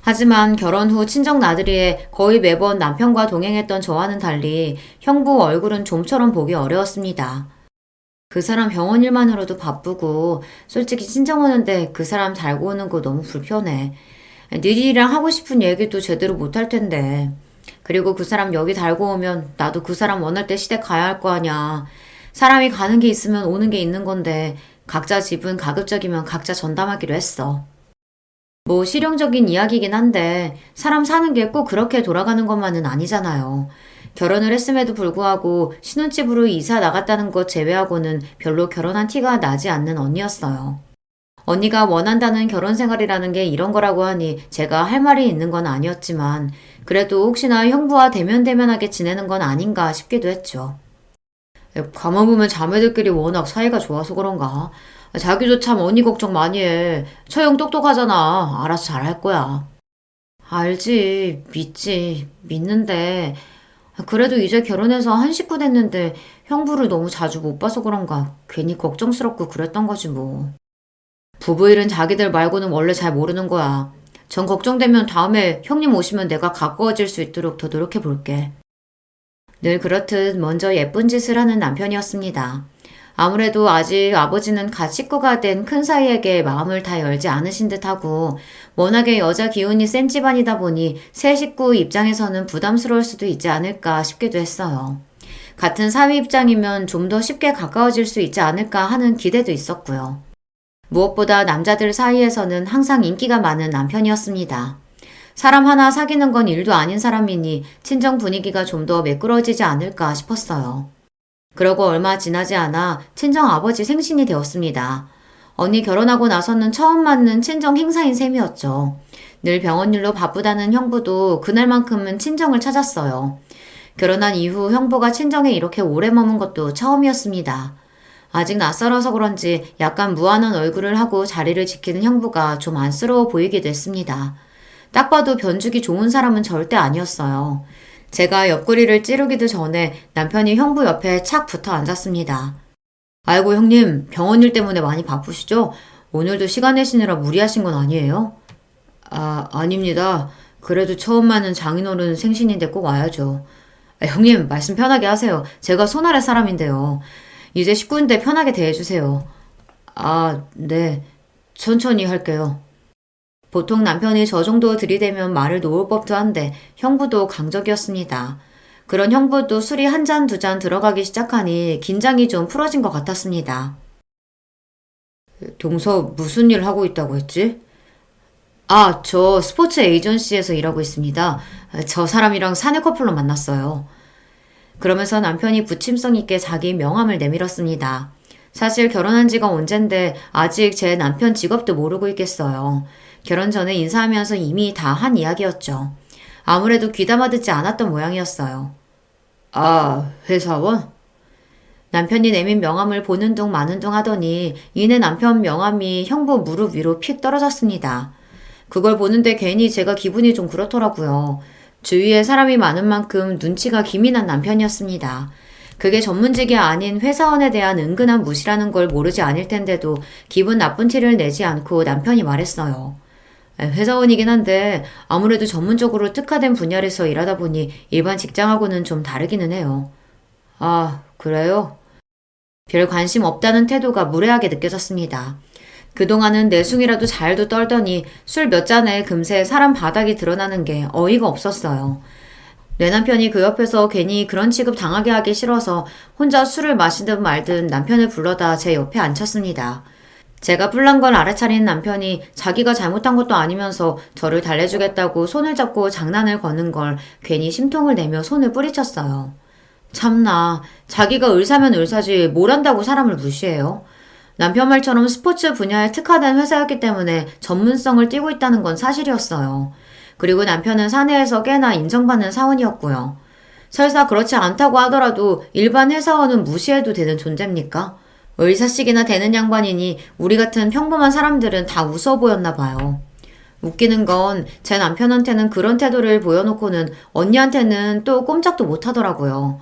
하지만 결혼 후 친정 나들이에 거의 매번 남편과 동행했던 저와는 달리 형부 얼굴은 좀처럼 보기 어려웠습니다. 그 사람 병원 일만으로도 바쁘고 솔직히 친정 오는데 그 사람 달고 오는 거 너무 불편해. 니들이랑 하고 싶은 얘기도 제대로 못할 텐데. 그리고 그 사람 여기 달고 오면 나도 그 사람 원할 때 시댁 가야 할 거 아냐. 사람이 가는 게 있으면 오는 게 있는 건데 각자 집은 가급적이면 각자 전담하기로 했어. 뭐 실용적인 이야기긴 한데 사람 사는 게 꼭 그렇게 돌아가는 것만은 아니잖아요. 결혼을 했음에도 불구하고 신혼집으로 이사 나갔다는 것 제외하고는 별로 결혼한 티가 나지 않는 언니였어요. 언니가 원한다는 결혼 생활이라는 게 이런 거라고 하니 제가 할 말이 있는 건 아니었지만 그래도 혹시나 형부와 대면대면하게 지내는 건 아닌가 싶기도 했죠. 가만 보면 자매들끼리 워낙 사이가 좋아서 그런가. 자기도 참 언니 걱정 많이 해. 처형 똑똑하잖아. 알아서 잘할 거야. 알지. 믿지. 믿는데. 그래도 이제 결혼해서 한 식구 됐는데 형부를 너무 자주 못 봐서 그런가. 괜히 걱정스럽고 그랬던 거지 뭐. 부부 일은 자기들 말고는 원래 잘 모르는 거야. 전 걱정되면 다음에 형님 오시면 내가 가까워질 수 있도록 더 노력해 볼게. 늘 그렇듯 먼저 예쁜 짓을 하는 남편이었습니다. 아무래도 아직 아버지는 갓 식구가 된 큰 사이에게 마음을 다 열지 않으신 듯하고 워낙에 여자 기운이 센 집안이다 보니 새 식구 입장에서는 부담스러울 수도 있지 않을까 싶기도 했어요. 같은 사위 입장이면 좀 더 쉽게 가까워질 수 있지 않을까 하는 기대도 있었고요. 무엇보다 남자들 사이에서는 항상 인기가 많은 남편이었습니다. 사람 하나 사귀는 건 일도 아닌 사람이니 친정 분위기가 좀 더 매끄러지지 않을까 싶었어요. 그러고 얼마 지나지 않아 친정 아버지 생신이 되었습니다. 언니 결혼하고 나서는 처음 맞는 친정 행사인 셈이었죠. 늘 병원 일로 바쁘다는 형부도 그날만큼은 친정을 찾았어요. 결혼한 이후 형부가 친정에 이렇게 오래 머문 것도 처음이었습니다. 아직 낯설어서 그런지 약간 무안한 얼굴을 하고 자리를 지키는 형부가 좀 안쓰러워 보이기도 했습니다. 딱 봐도 변죽이 좋은 사람은 절대 아니었어요. 제가 옆구리를 찌르기도 전에 남편이 형부 옆에 착 붙어 앉았습니다. 아이고 형님, 병원 일 때문에 많이 바쁘시죠? 오늘도 시간 내시느라 무리하신 건 아니에요? 아닙니다. 그래도 처음 맞는 장인어른 생신인데 꼭 와야죠. 형님, 말씀 편하게 하세요. 제가 손아래 사람인데요. 이제 식구인데 편하게 대해주세요. 네. 천천히 할게요. 보통 남편이 저 정도 들이대면 말을 놓을 법도 한데 형부도 강적이었습니다. 그런 형부도 술이 한 잔, 두 잔 들어가기 시작하니 긴장이 좀 풀어진 것 같았습니다. 동서 무슨 일 하고 있다고 했지? 저 스포츠 에이전시에서 일하고 있습니다. 저 사람이랑 사내 커플로 만났어요. 그러면서 남편이 부침성 있게 자기 명함을 내밀었습니다. 사실 결혼한 지가 언젠데 아직 제 남편 직업도 모르고 있겠어요. 결혼 전에 인사하면서 이미 다 한 이야기였죠. 아무래도 귀담아 듣지 않았던 모양이었어요. 회사원? 남편이 내민 명함을 보는 둥 마는 둥 하더니 이내 남편 명함이 형부 무릎 위로 픽 떨어졌습니다. 그걸 보는데 괜히 제가 기분이 좀 그렇더라고요. 주위에 사람이 많은 만큼 눈치가 기민한 남편이었습니다. 그게 전문직이 아닌 회사원에 대한 은근한 무시라는 걸 모르지 않을 텐데도 기분 나쁜 티를 내지 않고 남편이 말했어요. 회사원이긴 한데 아무래도 전문적으로 특화된 분야에서 일하다 보니 일반 직장하고는 좀 다르기는 해요. 그래요? 별 관심 없다는 태도가 무례하게 느껴졌습니다. 그동안은 내숭이라도 잘도 떨더니 술 몇 잔에 금세 사람 바닥이 드러나는 게 어이가 없었어요. 내 남편이 그 옆에서 괜히 그런 취급 당하게 하기 싫어서 혼자 술을 마시든 말든 남편을 불러다 제 옆에 앉혔습니다. 제가 뿔난 걸 알아차린 남편이 자기가 잘못한 것도 아니면서 저를 달래주겠다고 손을 잡고 장난을 거는 걸 괜히 심통을 내며 손을 뿌리쳤어요. 참나, 자기가 의사면 의사지 뭘 한다고 사람을 무시해요. 남편 말처럼 스포츠 분야에 특화된 회사였기 때문에 전문성을 띠고 있다는 건 사실이었어요. 그리고 남편은 사내에서 꽤나 인정받는 사원이었고요. 설사 그렇지 않다고 하더라도 일반 회사원은 무시해도 되는 존재입니까? 의사식이나 되는 양반이니 우리 같은 평범한 사람들은 다 웃어 보였나 봐요. 웃기는 건 제 남편한테는 그런 태도를 보여놓고는 언니한테는 또 꼼짝도 못하더라고요.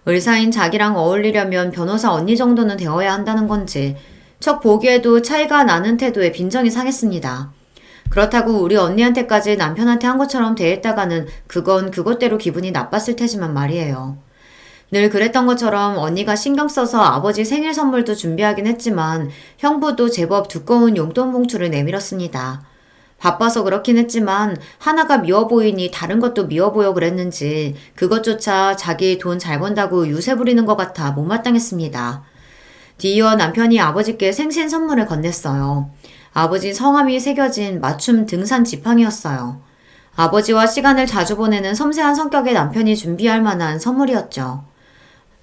의사인 자기랑 어울리려면 변호사 언니 정도는 되어야 한다는 건지 척 보기에도 차이가 나는 태도에 빈정이 상했습니다. 그렇다고 우리 언니한테까지 남편한테 한 것처럼 대했다가는 그건 그것대로 기분이 나빴을 테지만 말이에요. 늘 그랬던 것처럼 언니가 신경 써서 아버지 생일 선물도 준비하긴 했지만 형부도 제법 두꺼운 용돈 봉투를 내밀었습니다. 바빠서 그렇긴 했지만 하나가 미워 보이니 다른 것도 미워 보여 그랬는지 그것조차 자기 돈 잘 번다고 유세 부리는 것 같아 못마땅했습니다. 뒤이어 남편이 아버지께 생신 선물을 건넸어요. 아버지 성함이 새겨진 맞춤 등산 지팡이였어요. 아버지와 시간을 자주 보내는 섬세한 성격의 남편이 준비할 만한 선물이었죠.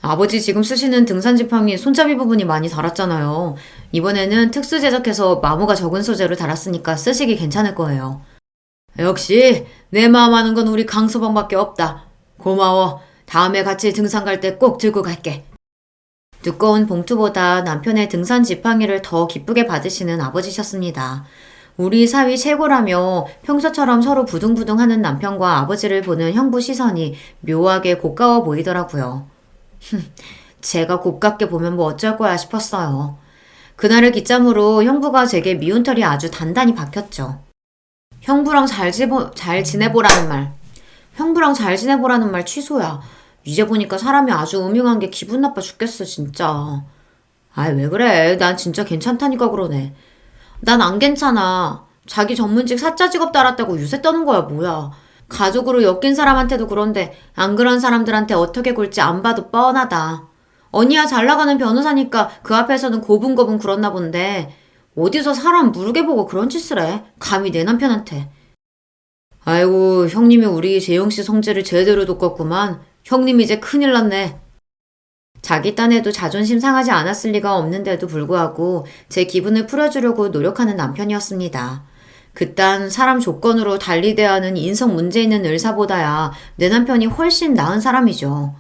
아버지 지금 쓰시는 등산 지팡이 손잡이 부분이 많이 닳았잖아요. 이번에는 특수 제작해서 마모가 적은 소재로 달았으니까 쓰시기 괜찮을 거예요. 역시 내 마음 아는 건 우리 강서방밖에 없다. 고마워. 다음에 같이 등산 갈 때 꼭 들고 갈게. 두꺼운 봉투보다 남편의 등산 지팡이를 더 기쁘게 받으시는 아버지셨습니다. 우리 사위 최고라며 평소처럼 서로 부둥부둥하는 남편과 아버지를 보는 형부 시선이 묘하게 고가워 보이더라고요. 제가 고깝게 보면 뭐 어쩔 거야 싶었어요. 그날을 기점으로 형부가 제게 미운 털이 아주 단단히 박혔죠. 형부랑 잘 지내보라는 말. 형부랑 잘 지내보라는 말 취소야. 이제 보니까 사람이 아주 음흉한 게 기분 나빠 죽겠어, 진짜. 아이, 왜 그래? 난 진짜 괜찮다니까 그러네. 난 안 괜찮아. 자기 전문직 사짜 직업 달았다고 유세 떠는 거야, 뭐야. 가족으로 엮인 사람한테도 그런데 안 그런 사람들한테 어떻게 굴지 안 봐도 뻔하다. 언니야 잘 나가는 변호사니까 그 앞에서는 고분고분 굴었나 본데 어디서 사람 무르게 보고 그런 짓을 해? 감히 내 남편한테. 아이고, 형님이 우리 재영씨 성질을 제대로 돋궜구만. 형님 이제 큰일 났네. 자기 딴에도 자존심 상하지 않았을 리가 없는데도 불구하고 제 기분을 풀어주려고 노력하는 남편이었습니다. 그딴 사람 조건으로 달리 대하는 인성 문제 있는 의사보다야 내 남편이 훨씬 나은 사람이죠.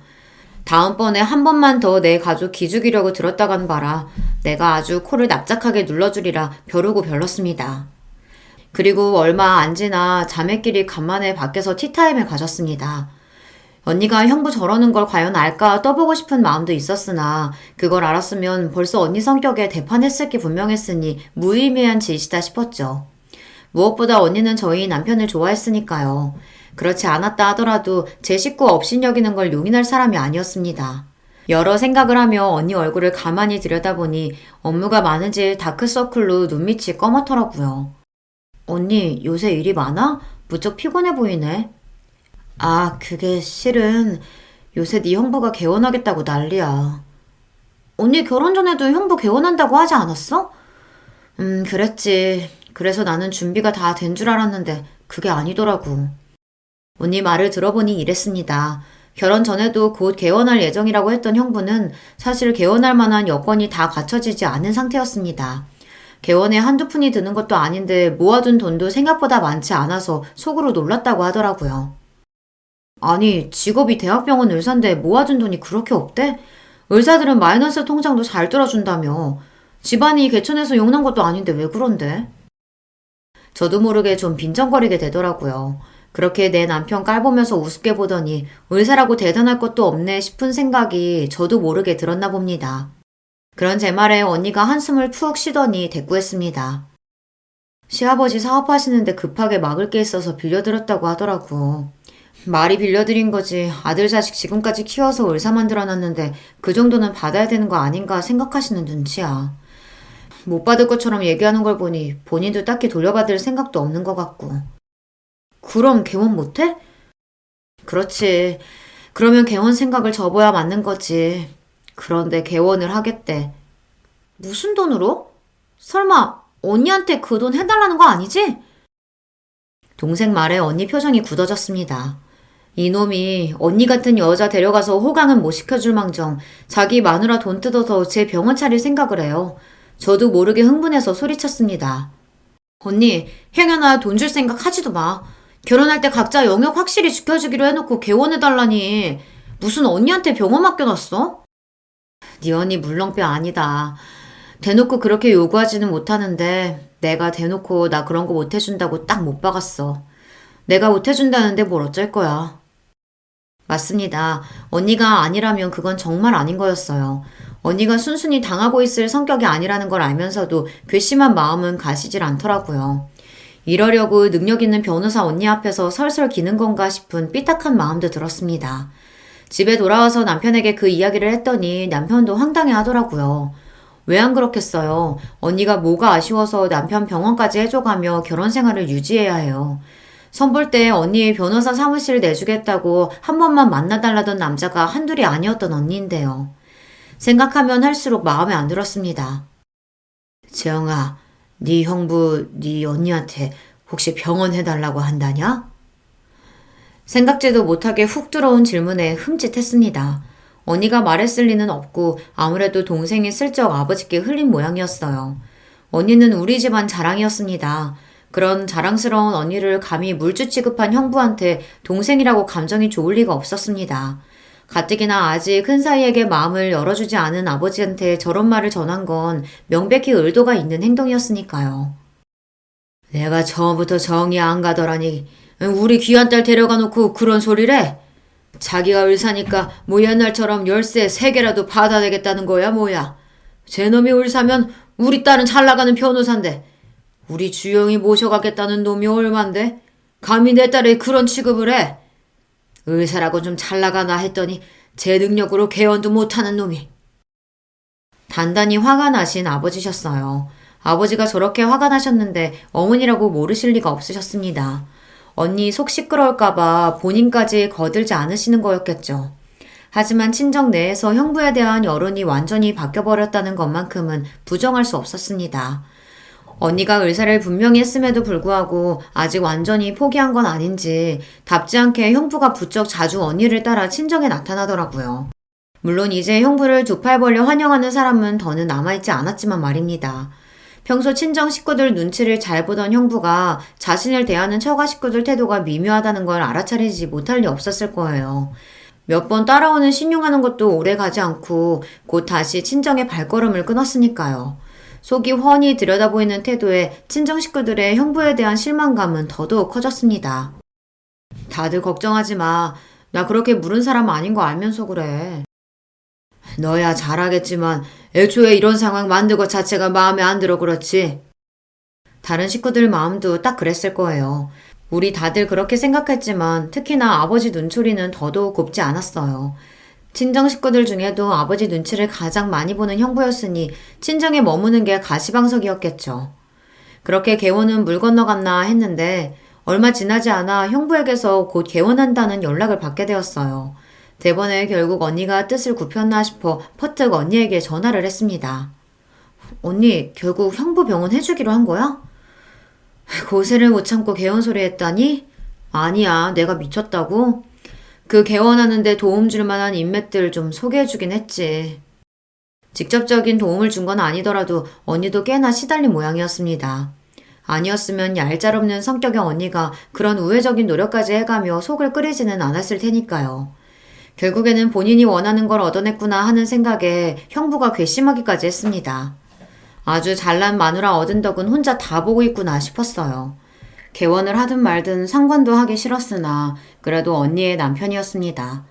다음번에 한 번만 더 내 가족 기죽이려고 들었다간 봐라. 내가 아주 코를 납작하게 눌러주리라 벼르고 별렀습니다. 그리고 얼마 안 지나 자매끼리 간만에 밖에서 티타임을 가졌습니다. 언니가 형부 저러는 걸 과연 알까 떠보고 싶은 마음도 있었으나 그걸 알았으면 벌써 언니 성격에 대판했을 게 분명했으니 무의미한 짓이다 싶었죠. 무엇보다 언니는 저희 남편을 좋아했으니까요. 그렇지 않았다 하더라도 제 식구 업신여기는 걸 용인할 사람이 아니었습니다. 여러 생각을 하며 언니 얼굴을 가만히 들여다보니 업무가 많은지 다크서클로 눈밑이 검었더라고요. 언니 요새 일이 많아? 무척 피곤해 보이네. 아, 그게 실은 요새 네 형부가 개원하겠다고 난리야. 언니 결혼 전에도 형부 개원한다고 하지 않았어? 그랬지. 그래서 나는 준비가 다 된 줄 알았는데 그게 아니더라고. 언니 말을 들어보니 이랬습니다. 결혼 전에도 곧 개원할 예정이라고 했던 형부는 사실 개원할 만한 여건이 다 갖춰지지 않은 상태였습니다. 개원에 한두 푼이 드는 것도 아닌데 모아둔 돈도 생각보다 많지 않아서 속으로 놀랐다고 하더라고요. 아니, 직업이 대학병원 의사인데 모아둔 돈이 그렇게 없대? 의사들은 마이너스 통장도 잘 뚫어준다며. 집안이 개천에서 용난 것도 아닌데 왜 그런데? 저도 모르게 좀 빈정거리게 되더라고요. 그렇게 내 남편 깔보면서 우습게 보더니 의사라고 대단할 것도 없네 싶은 생각이 저도 모르게 들었나 봅니다. 그런 제 말에 언니가 한숨을 푹 쉬더니 대꾸했습니다. 시아버지 사업하시는데 급하게 막을 게 있어서 빌려드렸다고 하더라고. 말이 빌려드린 거지 아들 자식 지금까지 키워서 의사 만들어놨는데 그 정도는 받아야 되는 거 아닌가 생각하시는 눈치야. 못 받을 것처럼 얘기하는 걸 보니 본인도 딱히 돌려받을 생각도 없는 것 같고. 그럼 개원 못해? 그렇지. 그러면 개원 생각을 접어야 맞는 거지. 그런데 개원을 하겠대. 무슨 돈으로? 설마 언니한테 그 돈 해달라는 거 아니지? 동생 말에 언니 표정이 굳어졌습니다. 이놈이 언니 같은 여자 데려가서 호강은 못 시켜줄 망정 자기 마누라 돈 뜯어서 제 병원 차릴 생각을 해요. 저도 모르게 흥분해서 소리쳤습니다. 언니, 행여나 돈 줄 생각 하지도 마. 결혼할 때 각자 영역 확실히 지켜주기로 해놓고 개원해달라니. 무슨 언니한테 병원 맡겨놨어? 네 언니 물렁뼈 아니다. 대놓고 그렇게 요구하지는 못하는데 내가 대놓고 나 그런 거 못해준다고 딱 못 박았어. 내가 못해준다는데 뭘 어쩔 거야. 맞습니다. 언니가 아니라면 그건 정말 아닌 거였어요. 언니가 순순히 당하고 있을 성격이 아니라는 걸 알면서도 괘씸한 마음은 가시질 않더라고요. 이러려고 능력 있는 변호사 언니 앞에서 설설 기는 건가 싶은 삐딱한 마음도 들었습니다. 집에 돌아와서 남편에게 그 이야기를 했더니 남편도 황당해 하더라고요. 왜 안 그렇겠어요? 언니가 뭐가 아쉬워서 남편 병원까지 해줘가며 결혼 생활을 유지해야 해요. 선볼 때 언니의 변호사 사무실 내주겠다고 한 번만 만나달라던 남자가 한둘이 아니었던 언니인데요. 생각하면 할수록 마음에 안 들었습니다. 재영아, 네 형부 네 언니한테 혹시 병원 해달라고 한다냐? 생각지도 못하게 훅 들어온 질문에 흠칫했습니다. 언니가 말했을 리는 없고 아무래도 동생이 슬쩍 아버지께 흘린 모양이었어요. 언니는 우리 집안 자랑이었습니다. 그런 자랑스러운 언니를 감히 물주 취급한 형부한테 동생이라고 감정이 좋을 리가 없었습니다. 가뜩이나 아직 큰 사이에게 마음을 열어주지 않은 아버지한테 저런 말을 전한 건 명백히 의도가 있는 행동이었으니까요. 내가 처음부터 정이 안 가더라니 우리 귀한 딸 데려가 놓고 그런 소리래? 자기가 의사니까 뭐 옛날처럼 열쇠 3개라도 받아내겠다는 거야 뭐야. 제 놈이 의사면 우리 딸은 잘 나가는 변호사인데 우리 주영이 모셔가겠다는 놈이 얼만데? 감히 내 딸을 그런 취급을 해? 의사라고 좀 잘 나가나 했더니 제 능력으로 개헌도 못하는 놈이. 단단히 화가 나신 아버지셨어요. 아버지가 저렇게 화가 나셨는데 어머니라고 모르실 리가 없으셨습니다. 언니 속 시끄러울까봐 본인까지 거들지 않으시는 거였겠죠. 하지만 친정 내에서 형부에 대한 여론이 완전히 바뀌어버렸다는 것만큼은 부정할 수 없었습니다. 언니가 의사를 분명히 했음에도 불구하고 아직 완전히 포기한 건 아닌지 답지 않게 형부가 부쩍 자주 언니를 따라 친정에 나타나더라고요. 물론 이제 형부를 두 팔 벌려 환영하는 사람은 더는 남아있지 않았지만 말입니다. 평소 친정 식구들 눈치를 잘 보던 형부가 자신을 대하는 처가 식구들 태도가 미묘하다는 걸 알아차리지 못할 리 없었을 거예요. 몇 번 따라오는 신용하는 것도 오래 가지 않고 곧 다시 친정의 발걸음을 끊었으니까요. 속이 훤히 들여다보이는 태도에 친정 식구들의 형부에 대한 실망감은 더더욱 커졌습니다. 다들 걱정하지 마. 나 그렇게 물은 사람 아닌 거 알면서 그래. 너야 잘하겠지만 애초에 이런 상황 만든 것 자체가 마음에 안 들어 그렇지. 다른 식구들 마음도 딱 그랬을 거예요. 우리 다들 그렇게 생각했지만 특히나 아버지 눈초리는 더더욱 곱지 않았어요. 친정 식구들 중에도 아버지 눈치를 가장 많이 보는 형부였으니 친정에 머무는 게 가시방석이었겠죠. 그렇게 개원은 물 건너갔나 했는데 얼마 지나지 않아 형부에게서 곧 개원한다는 연락을 받게 되었어요. 대번에 결국 언니가 뜻을 굽혔나 싶어 퍼뜩 언니에게 전화를 했습니다. 언니, 결국 형부 병원 해주기로 한 거야? 고세를 못 참고 개원 소리 했다니? 아니야, 내가 미쳤다고? 그 개원하는데 도움 줄 만한 인맥들 좀 소개해주긴 했지. 직접적인 도움을 준 건 아니더라도 언니도 꽤나 시달린 모양이었습니다. 아니었으면 얄짤없는 성격의 언니가 그런 우회적인 노력까지 해가며 속을 끓이지는 않았을 테니까요. 결국에는 본인이 원하는 걸 얻어냈구나 하는 생각에 형부가 괘씸하기까지 했습니다. 아주 잘난 마누라 얻은 덕은 혼자 다 보고 있구나 싶었어요. 개원을 하든 말든 상관도 하기 싫었으나 그래도 언니의 남편이었습니다.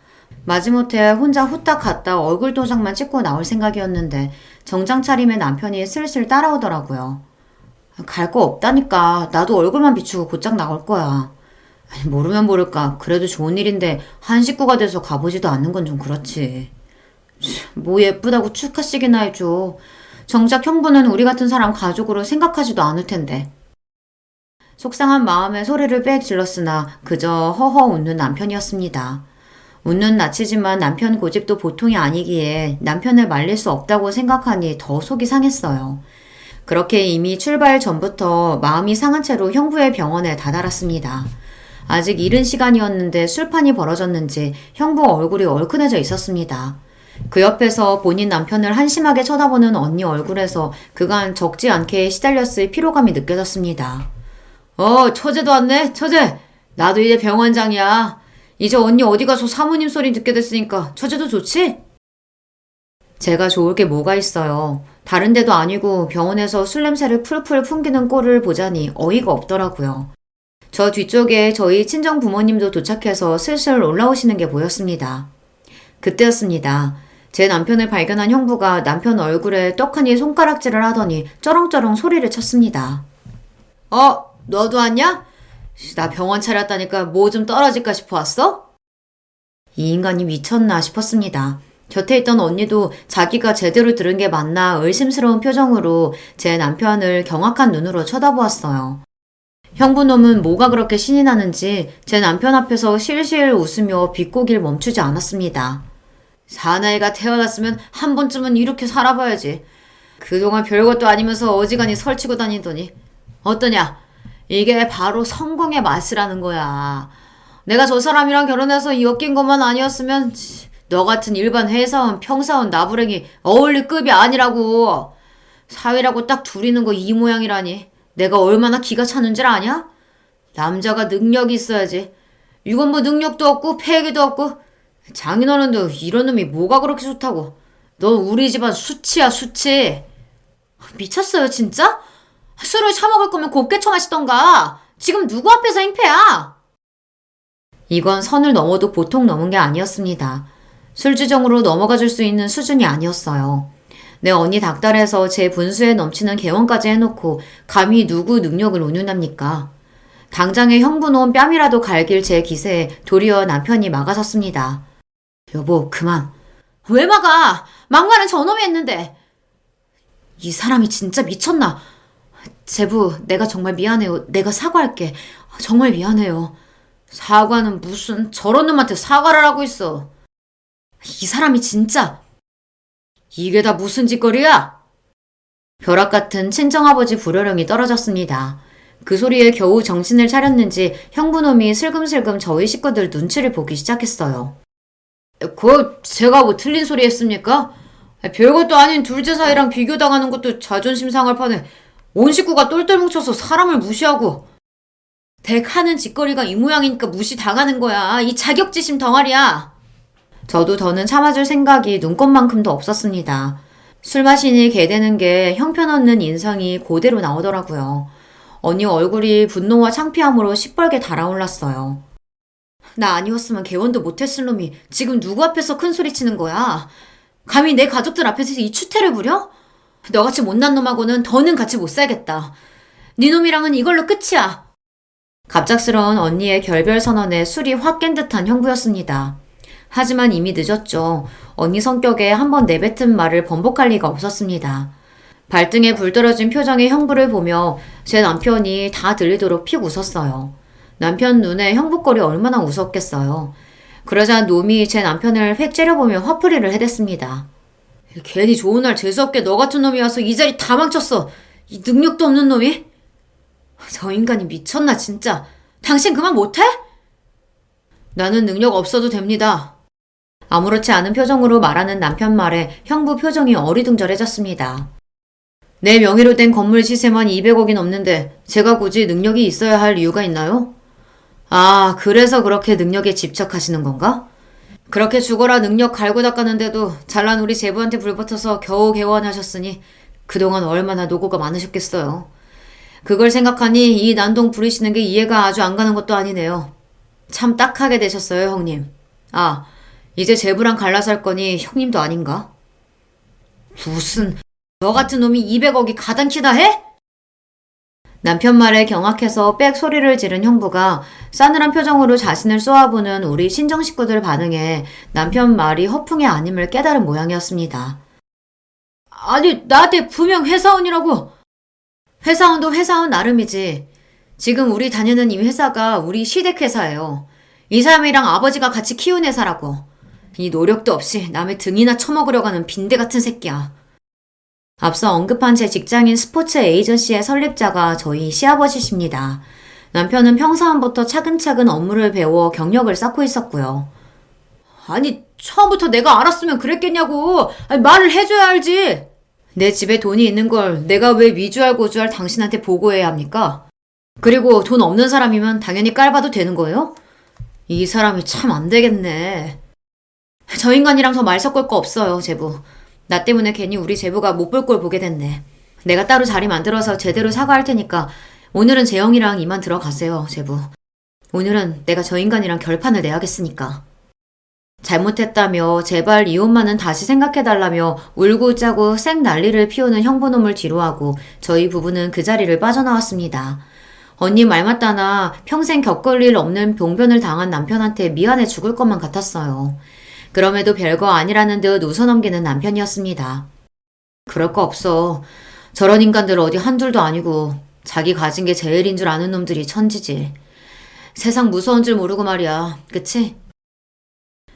마지못해 혼자 후딱 갔다 얼굴 도장만 찍고 나올 생각이었는데 정장 차림의 남편이 슬슬 따라오더라고요. 갈 거 없다니까. 나도 얼굴만 비추고 곧장 나올 거야. 아니, 모르면 모를까. 그래도 좋은 일인데 한 식구가 돼서 가보지도 않는 건 좀 그렇지. 뭐 예쁘다고 축하식이나 해줘. 정작 형부는 우리 같은 사람 가족으로 생각하지도 않을 텐데. 속상한 마음에 소리를 빽 질렀으나 그저 허허 웃는 남편이었습니다. 웃는 낯이지만 남편 고집도 보통이 아니기에 남편을 말릴 수 없다고 생각하니 더 속이 상했어요. 그렇게 이미 출발 전부터 마음이 상한 채로 형부의 병원에 다다랐습니다. 아직 이른 시간이었는데 술판이 벌어졌는지 형부 얼굴이 얼큰해져 있었습니다. 그 옆에서 본인 남편을 한심하게 쳐다보는 언니 얼굴에서 그간 적지 않게 시달렸을 피로감이 느껴졌습니다. 처제도 왔네, 처제. 나도 이제 병원장이야. 이제 언니 어디 가서 사모님 소리 듣게 됐으니까 처제도 좋지? 제가 좋을 게 뭐가 있어요. 다른 데도 아니고 병원에서 술 냄새를 풀풀 풍기는 꼴을 보자니 어이가 없더라고요. 저 뒤쪽에 저희 친정 부모님도 도착해서 슬슬 올라오시는 게 보였습니다. 그때였습니다. 제 남편을 발견한 형부가 남편 얼굴에 떡하니 손가락질을 하더니 쩌렁쩌렁 소리를 쳤습니다. 너도 왔냐? 나 병원 차렸다니까 뭐 좀 떨어질까 싶어 왔어? 이 인간이 미쳤나 싶었습니다. 곁에 있던 언니도 자기가 제대로 들은 게 맞나 의심스러운 표정으로 제 남편을 경악한 눈으로 쳐다보았어요. 형부놈은 뭐가 그렇게 신이 나는지 제 남편 앞에서 실실 웃으며 비꼬기를 멈추지 않았습니다. 사나이가 태어났으면 한 번쯤은 이렇게 살아봐야지. 그동안 별것도 아니면서 어지간히 설치고 다니더니 어떠냐? 이게 바로 성공의 맛이라는 거야. 내가 저 사람이랑 결혼해서 엮인 것만 아니었으면 너 같은 일반 회사원, 평사원, 나부랭이 어울릴 급이 아니라고. 사위라고 딱 둘이는 거 이 모양이라니. 내가 얼마나 기가 차는 줄 아냐? 남자가 능력이 있어야지. 이건 뭐 능력도 없고 패기도 없고. 장인어른도 이런 놈이 뭐가 그렇게 좋다고. 너 우리 집안 수치야, 수치. 미쳤어요 진짜? 술을 처먹을 거면 곱게 처마시던가. 지금 누구 앞에서 행패야? 이건 선을 넘어도 보통 넘은 게 아니었습니다. 술주정으로 넘어가 줄 수 있는 수준이 아니었어요. 내 언니 닥달해서 제 분수에 넘치는 개원까지 해놓고 감히 누구 능력을 운운합니까? 당장에 형부놈 뺨이라도 갈길 제 기세에 도리어 남편이 막아섰습니다. 여보, 그만. 왜 막아? 막말은 저놈이 했는데. 이 사람이 진짜 미쳤나? 제부, 내가 정말 미안해요. 내가 사과할게. 정말 미안해요. 사과는 무슨 저런 놈한테 사과를 하고 있어. 이 사람이 진짜. 이게 다 무슨 짓거리야? 벼락 같은 친정아버지 불효령이 떨어졌습니다. 그 소리에 겨우 정신을 차렸는지 형부놈이 슬금슬금 저희 식구들 눈치를 보기 시작했어요. 제가 뭐 틀린 소리 했습니까? 별것도 아닌 둘째 사이랑 비교당하는 것도 자존심 상할 판에 온 식구가 똘똘 뭉쳐서 사람을 무시하고. 댁 하는 짓거리가 이 모양이니까 무시당하는 거야. 이 자격지심 덩어리야. 저도 더는 참아줄 생각이 눈꼽만큼도 없었습니다. 술 마시니 개되는 게 형편없는 인상이 그대로 나오더라고요. 언니 얼굴이 분노와 창피함으로 시뻘게 달아올랐어요. 나 아니었으면 개원도 못했을 놈이 지금 누구 앞에서 큰 소리 치는 거야? 감히 내 가족들 앞에서 이 추태를 부려? 너같이 못난 놈하고는 더는 같이 못 살겠다. 네 놈이랑은 이걸로 끝이야. 갑작스러운 언니의 결별 선언에 술이 확 깬 듯한 형부였습니다. 하지만 이미 늦었죠. 언니 성격에 한번 내뱉은 말을 번복할 리가 없었습니다. 발등에 불 떨어진 표정의 형부를 보며 제 남편이 다 들리도록 픽 웃었어요. 남편 눈에 형부꼴이 얼마나 우습겠어요. 그러자 놈이 제 남편을 획 째려보며 화풀이를 해댔습니다. 괜히 좋은 날 재수없게 너 같은 놈이 와서 이 자리 다 망쳤어. 이 능력도 없는 놈이. 저 인간이 미쳤나 진짜. 당신 그만 못해? 나는 능력 없어도 됩니다. 아무렇지 않은 표정으로 말하는 남편 말에 형부 표정이 어리둥절해졌습니다. 내 명의로 된 건물 시세만 200억이 넘는데 제가 굳이 능력이 있어야 할 이유가 있나요? 아, 그래서 그렇게 능력에 집착하시는 건가? 그렇게 죽어라 능력 갈고 닦았는데도 잘난 우리 제부한테 불붙어서 겨우 개원하셨으니 그동안 얼마나 노고가 많으셨겠어요. 그걸 생각하니 이 난동 부리시는 게 이해가 아주 안 가는 것도 아니네요. 참 딱하게 되셨어요, 형님. 아, 이제 제부랑 갈라서 할 거니 형님도 아닌가? 무슨 너 같은 놈이 200억이 가당키다 해? 남편 말에 경악해서 빽 소리를 지른 형부가 싸늘한 표정으로 자신을 쏘아보는 우리 친정 식구들 반응에 남편 말이 허풍이 아님을 깨달은 모양이었습니다. 아니, 나한테 분명 회사원이라고. 회사원도 회사원 나름이지. 지금 우리 다니는 이 회사가 우리 시댁 회사예요. 이 사람이랑 아버지가 같이 키운 회사라고. 이 노력도 없이 남의 등이나 쳐먹으려고 하는 빈대 같은 새끼야. 앞서 언급한 제 직장인 스포츠 에이전시의 설립자가 저희 시아버지십니다. 남편은 평사원부터 차근차근 업무를 배워 경력을 쌓고 있었고요. 아니, 처음부터 내가 알았으면 그랬겠냐고. 아니, 말을 해줘야 알지. 내 집에 돈이 있는 걸 내가 왜 위주할 고주할 당신한테 보고해야 합니까? 그리고 돈 없는 사람이면 당연히 깔봐도 되는 거예요? 이 사람이 참 안 되겠네. 저 인간이랑 더 말 섞을 거 없어요, 제부. 나 때문에 괜히 우리 제부가 못 볼 걸 보게 됐네. 내가 따로 자리 만들어서 제대로 사과할 테니까 오늘은 재영이랑 이만 들어가세요, 제부. 오늘은 내가 저 인간이랑 결판을 내야겠으니까. 잘못했다며 제발 이혼만은 다시 생각해달라며 울고 짜고 쌩 난리를 피우는 형부놈을 뒤로하고 저희 부부는 그 자리를 빠져나왔습니다. 언니 말 맞다나 평생 겪을 일 없는 병변을 당한 남편한테 미안해 죽을 것만 같았어요. 그럼에도 별거 아니라는 듯 웃어넘기는 남편이었습니다. 그럴 거 없어. 저런 인간들 어디 한둘도 아니고 자기 가진 게 제일인 줄 아는 놈들이 천지지. 세상 무서운 줄 모르고 말이야. 그치?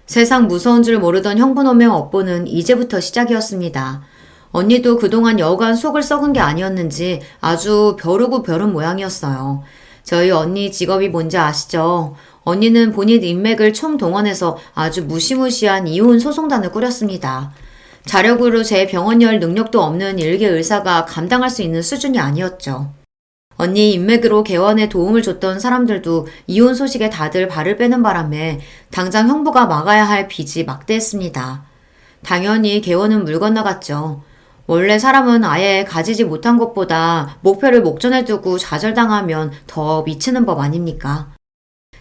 세상 무서운 줄 모르던 형부놈의 업보는 이제부터 시작이었습니다. 언니도 그동안 여간 속을 썩은 게 아니었는지 아주 벼르고 벼른 모양이었어요. 저희 언니 직업이 뭔지 아시죠? 언니는 본인 인맥을 총동원해서 아주 무시무시한 이혼 소송단을 꾸렸습니다. 자력으로 제 병원 열 능력도 없는 일개 의사가 감당할 수 있는 수준이 아니었죠. 언니 인맥으로 개원에 도움을 줬던 사람들도 이혼 소식에 다들 발을 빼는 바람에 당장 형부가 막아야 할 빚이 막대했습니다. 당연히 개원은 물 건너갔죠. 원래 사람은 아예 가지지 못한 것보다 목표를 목전에 두고 좌절당하면 더 미치는 법 아닙니까?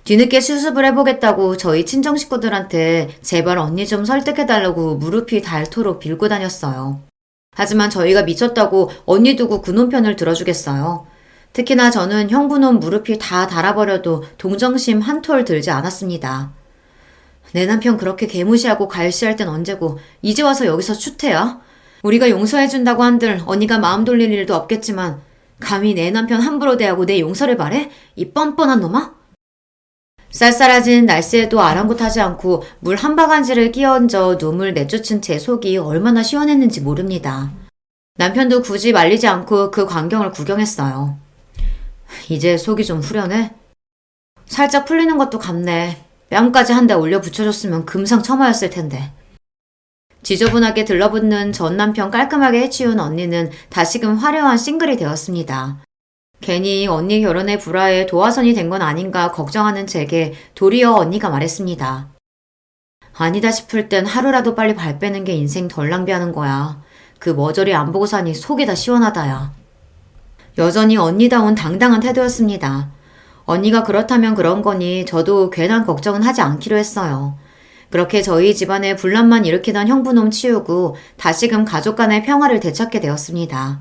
뒤늦게 수습을 해보겠다고 저희 친정 식구들한테 제발 언니 좀 설득해달라고 무릎이 닳도록 빌고 다녔어요. 하지만 저희가 미쳤다고 언니 두고 그놈 편을 들어주겠어요. 특히나 저는 형부놈 무릎이 다 닳아버려도 동정심 한 톨 들지 않았습니다. 내 남편 그렇게 개무시하고 갈시할 땐 언제고 이제 와서 여기서 추태야? 우리가 용서해준다고 한들 언니가 마음 돌릴 일도 없겠지만 감히 내 남편 함부로 대하고 내 용서를 바래? 이 뻔뻔한 놈아? 쌀쌀해진 날씨에도 아랑곳하지 않고 물 한 바가지를 끼얹어 눈물 내쫓은 제 속이 얼마나 시원했는지 모릅니다. 남편도 굳이 말리지 않고 그 광경을 구경했어요. 이제 속이 좀 후련해? 살짝 풀리는 것도 같네. 뺨까지 한 대 올려 붙여줬으면 금상첨화였을 텐데. 지저분하게 들러붙는 전 남편 깔끔하게 해치운 언니는 다시금 화려한 싱글이 되었습니다. 괜히 언니 결혼의 불화에 도화선이 된 건 아닌가 걱정하는 제게 도리어 언니가 말했습니다. 아니다 싶을 땐 하루라도 빨리 발 빼는 게 인생 덜 낭비하는 거야. 그 머저리 안 보고 사니 속이 다 시원하다야. 여전히 언니다운 당당한 태도였습니다. 언니가 그렇다면 그런 거니 저도 괜한 걱정은 하지 않기로 했어요. 그렇게 저희 집안에 분란만 일으키던 형부놈 치우고 다시금 가족 간의 평화를 되찾게 되었습니다.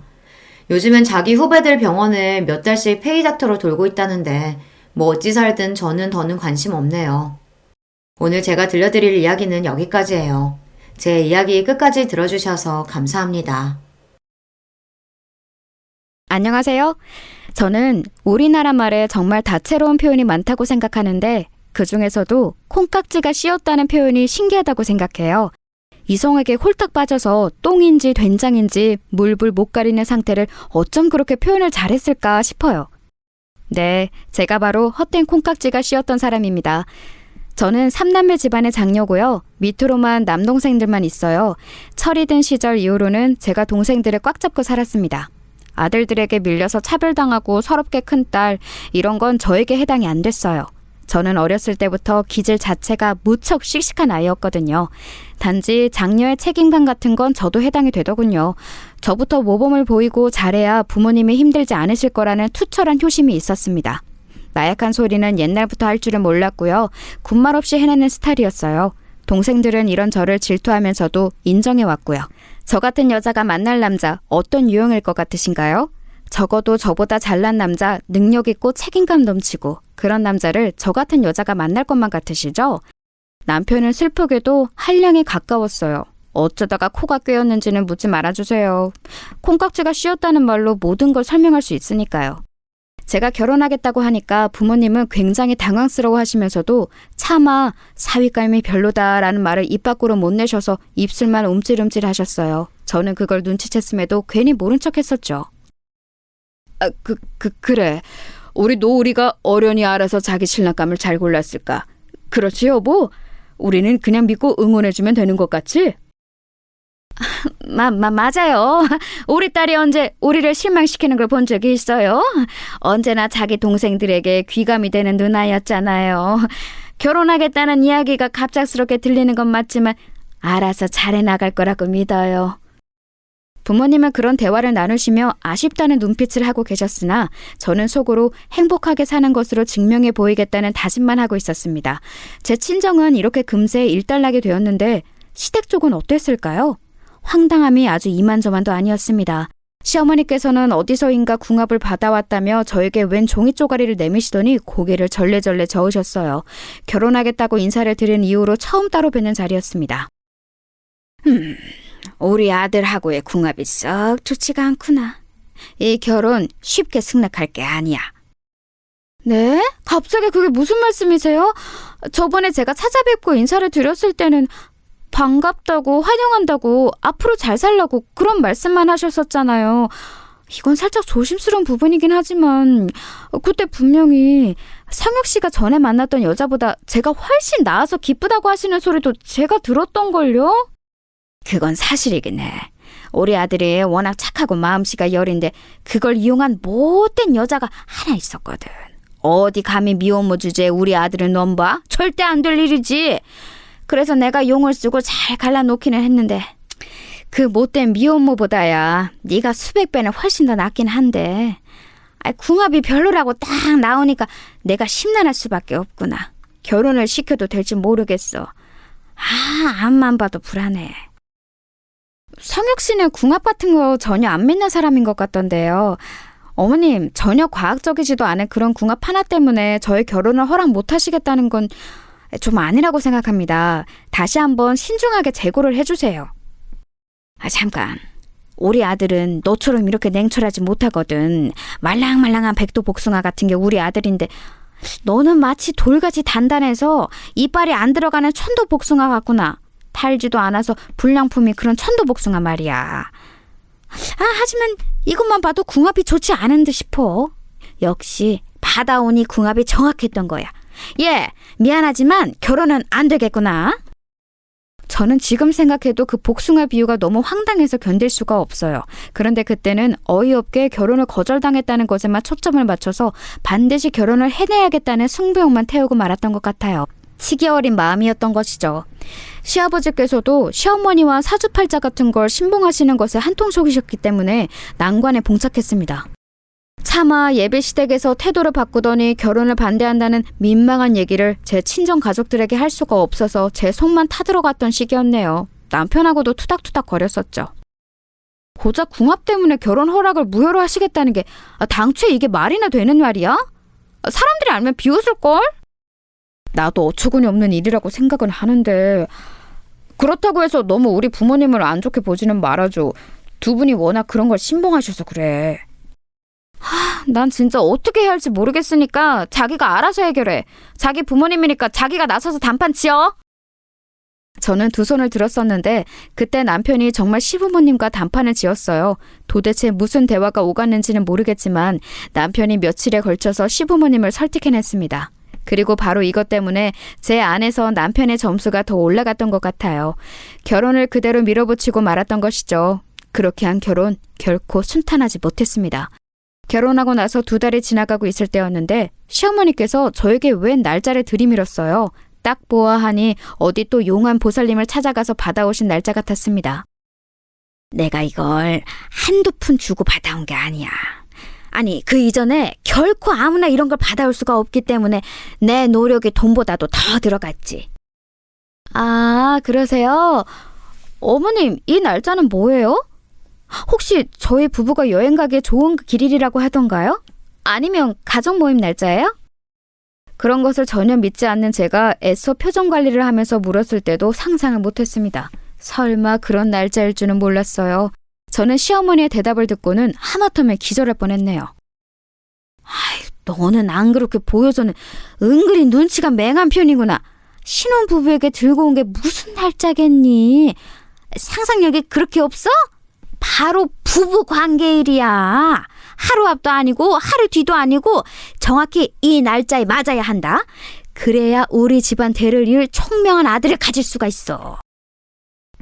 요즘엔 자기 후배들 병원에 몇 달씩 페이닥터로 돌고 있다는데 뭐 어찌 살든 저는 더는 관심 없네요. 오늘 제가 들려드릴 이야기는 여기까지예요. 제 이야기 끝까지 들어주셔서 감사합니다. 안녕하세요. 저는 우리나라 말에 정말 다채로운 표현이 많다고 생각하는데 그 중에서도 콩깍지가 씌었다는 표현이 신기하다고 생각해요. 이성에게 홀딱 빠져서 똥인지 된장인지 물불 못 가리는 상태를 어쩜 그렇게 표현을 잘했을까 싶어요. 네, 제가 바로 헛된 콩깍지가 씌었던 사람입니다. 저는 3남매 집안의 장녀고요. 밑으로만 남동생들만 있어요. 철이 든 시절 이후로는 제가 동생들을 꽉 잡고 살았습니다. 아들들에게 밀려서 차별당하고 서럽게 큰 딸, 이런 건 저에게 해당이 안 됐어요. 저는 어렸을 때부터 기질 자체가 무척 씩씩한 아이였거든요. 단지 장녀의 책임감 같은 건 저도 해당이 되더군요. 저부터 모범을 보이고 잘해야 부모님이 힘들지 않으실 거라는 투철한 효심이 있었습니다. 나약한 소리는 옛날부터 할 줄은 몰랐고요. 군말 없이 해내는 스타일이었어요. 동생들은 이런 저를 질투하면서도 인정해왔고요. 저 같은 여자가 만날 남자 어떤 유형일 것 같으신가요? 적어도 저보다 잘난 남자, 능력 있고 책임감 넘치고 그런 남자를 저 같은 여자가 만날 것만 같으시죠? 남편은 슬프게도 한량에 가까웠어요. 어쩌다가 코가 꿰었는지는 묻지 말아주세요. 콩깍지가 씌었다는 말로 모든 걸 설명할 수 있으니까요. 제가 결혼하겠다고 하니까 부모님은 굉장히 당황스러워 하시면서도 차마 사위감이 별로다라는 말을 입 밖으로 못 내셔서 입술만 움찔움찔 하셨어요. 저는 그걸 눈치챘음에도 괜히 모른 척 했었죠. 그래. 우리 노우리가 어련히 알아서 자기 신랑감을 잘 골랐을까? 그렇지 여보? 우리는 그냥 믿고 응원해주면 되는 것 같지? 맞아요. 우리 딸이 언제 우리를 실망시키는 걸 본 적이 있어요? 언제나 자기 동생들에게 귀감이 되는 누나였잖아요. 결혼하겠다는 이야기가 갑작스럽게 들리는 건 맞지만 알아서 잘해 나갈 거라고 믿어요. 부모님은 그런 대화를 나누시며 아쉽다는 눈빛을 하고 계셨으나 저는 속으로 행복하게 사는 것으로 증명해 보이겠다는 다짐만 하고 있었습니다. 제 친정은 이렇게 금세 일단락이 되었는데 시댁 쪽은 어땠을까요? 황당함이 아주 이만저만도 아니었습니다. 시어머니께서는 어디서인가 궁합을 받아왔다며 저에게 웬 종이 쪼가리를 내미시더니 고개를 절레절레 저으셨어요. 결혼하겠다고 인사를 드린 이후로 처음 따로 뵙는 자리였습니다. 우리 아들하고의 궁합이 썩 좋지가 않구나. 이 결혼 쉽게 승낙할 게 아니야. 네? 갑자기 그게 무슨 말씀이세요? 저번에 제가 찾아뵙고 인사를 드렸을 때는 반갑다고 환영한다고 앞으로 잘 살라고 그런 말씀만 하셨었잖아요. 이건 살짝 조심스러운 부분이긴 하지만 그때 분명히 성혁 씨가 전에 만났던 여자보다 제가 훨씬 나아서 기쁘다고 하시는 소리도 제가 들었던걸요? 그건 사실이긴 해. 우리 아들이 워낙 착하고 마음씨가 여린데 그걸 이용한 못된 여자가 하나 있었거든. 어디 감히 미혼모 주제에 우리 아들을 넘봐? 절대 안 될 일이지. 그래서 내가 용을 쓰고 잘 갈라놓기는 했는데 그 못된 미혼모보다야 네가 수백 배는 훨씬 더 낫긴 한데 궁합이 별로라고 딱 나오니까 내가 심란할 수밖에 없구나. 결혼을 시켜도 될지 모르겠어. 앞만 봐도 불안해. 성혁 씨는 궁합 같은 거 전혀 안 믿는 사람인 것 같던데요. 어머님, 전혀 과학적이지도 않은 그런 궁합 하나 때문에 저의 결혼을 허락 못 하시겠다는 건 좀 아니라고 생각합니다. 다시 한번 신중하게 재고를 해주세요. 잠깐. 우리 아들은 너처럼 이렇게 냉철하지 못하거든. 말랑말랑한 백두복숭아 같은 게 우리 아들인데 너는 마치 돌같이 단단해서 이빨이 안 들어가는 천도복숭아 같구나. 달지도 않아서 불량품이 그런 천도복숭아 말이야. 하지만 이것만 봐도 궁합이 좋지 않은 듯 싶어. 역시 받아오니 궁합이 정확했던 거야. 미안하지만 결혼은 안 되겠구나. 저는 지금 생각해도 그 복숭아 비유가 너무 황당해서 견딜 수가 없어요. 그런데 그때는 어이없게 결혼을 거절당했다는 것에만 초점을 맞춰서 반드시 결혼을 해내야겠다는 승부욕만 태우고 말았던 것 같아요. 치기 어린 마음이었던 것이죠. 시아버지께서도 시어머니와 사주팔자 같은 걸 신봉하시는 것에 한통속이셨기 때문에 난관에 봉착했습니다. 차마 예비시댁에서 태도를 바꾸더니 결혼을 반대한다는 민망한 얘기를 제 친정 가족들에게 할 수가 없어서 제 속만 타들어갔던 시기였네요. 남편하고도 투닥투닥 거렸었죠. 고작 궁합 때문에 결혼 허락을 무효로 하시겠다는 게 당초에 이게 말이나 되는 말이야? 사람들이 알면 비웃을걸? 나도 어처구니 없는 일이라고 생각은 하는데 그렇다고 해서 너무 우리 부모님을 안 좋게 보지는 말아줘. 두 분이 워낙 그런 걸 신봉하셔서 그래. 난 진짜 어떻게 해야 할지 모르겠으니까 자기가 알아서 해결해. 자기 부모님이니까 자기가 나서서 단판 치어. 저는 두 손을 들었었는데 그때 남편이 정말 시부모님과 단판을 지었어요. 도대체 무슨 대화가 오갔는지는 모르겠지만 남편이 며칠에 걸쳐서 시부모님을 설득해냈습니다. 그리고 바로 이것 때문에 제 안에서 남편의 점수가 더 올라갔던 것 같아요. 결혼을 그대로 밀어붙이고 말았던 것이죠. 그렇게 한 결혼 결코 순탄하지 못했습니다. 결혼하고 나서 2달이 지나가고 있을 때였는데 시어머니께서 저에게 웬 날짜를 들이밀었어요. 딱 보아하니 어디 또 용한 보살님을 찾아가서 받아오신 날짜 같았습니다. 내가 이걸 한두 푼 주고 받아온 게 아니야. 아니, 그 이전에 결코 아무나 이런 걸 받아올 수가 없기 때문에 내 노력이 돈보다도 더 들어갔지. 그러세요? 어머님, 이 날짜는 뭐예요? 혹시 저희 부부가 여행 가기에 좋은 길일이라고 하던가요? 아니면 가족 모임 날짜예요? 그런 것을 전혀 믿지 않는 제가 애써 표정 관리를 하면서 물었을 때도 상상을 못했습니다. 설마 그런 날짜일 줄은 몰랐어요. 저는 시어머니의 대답을 듣고는 하마터면 기절할 뻔했네요. 너는 안 그렇게 보여서는 은근히 눈치가 맹한 편이구나. 신혼부부에게 들고 온 게 무슨 날짜겠니? 상상력이 그렇게 없어? 바로 부부 관계일이야. 하루 앞도 아니고 하루 뒤도 아니고 정확히 이 날짜에 맞아야 한다. 그래야 우리 집안 대를 이을 총명한 아들을 가질 수가 있어.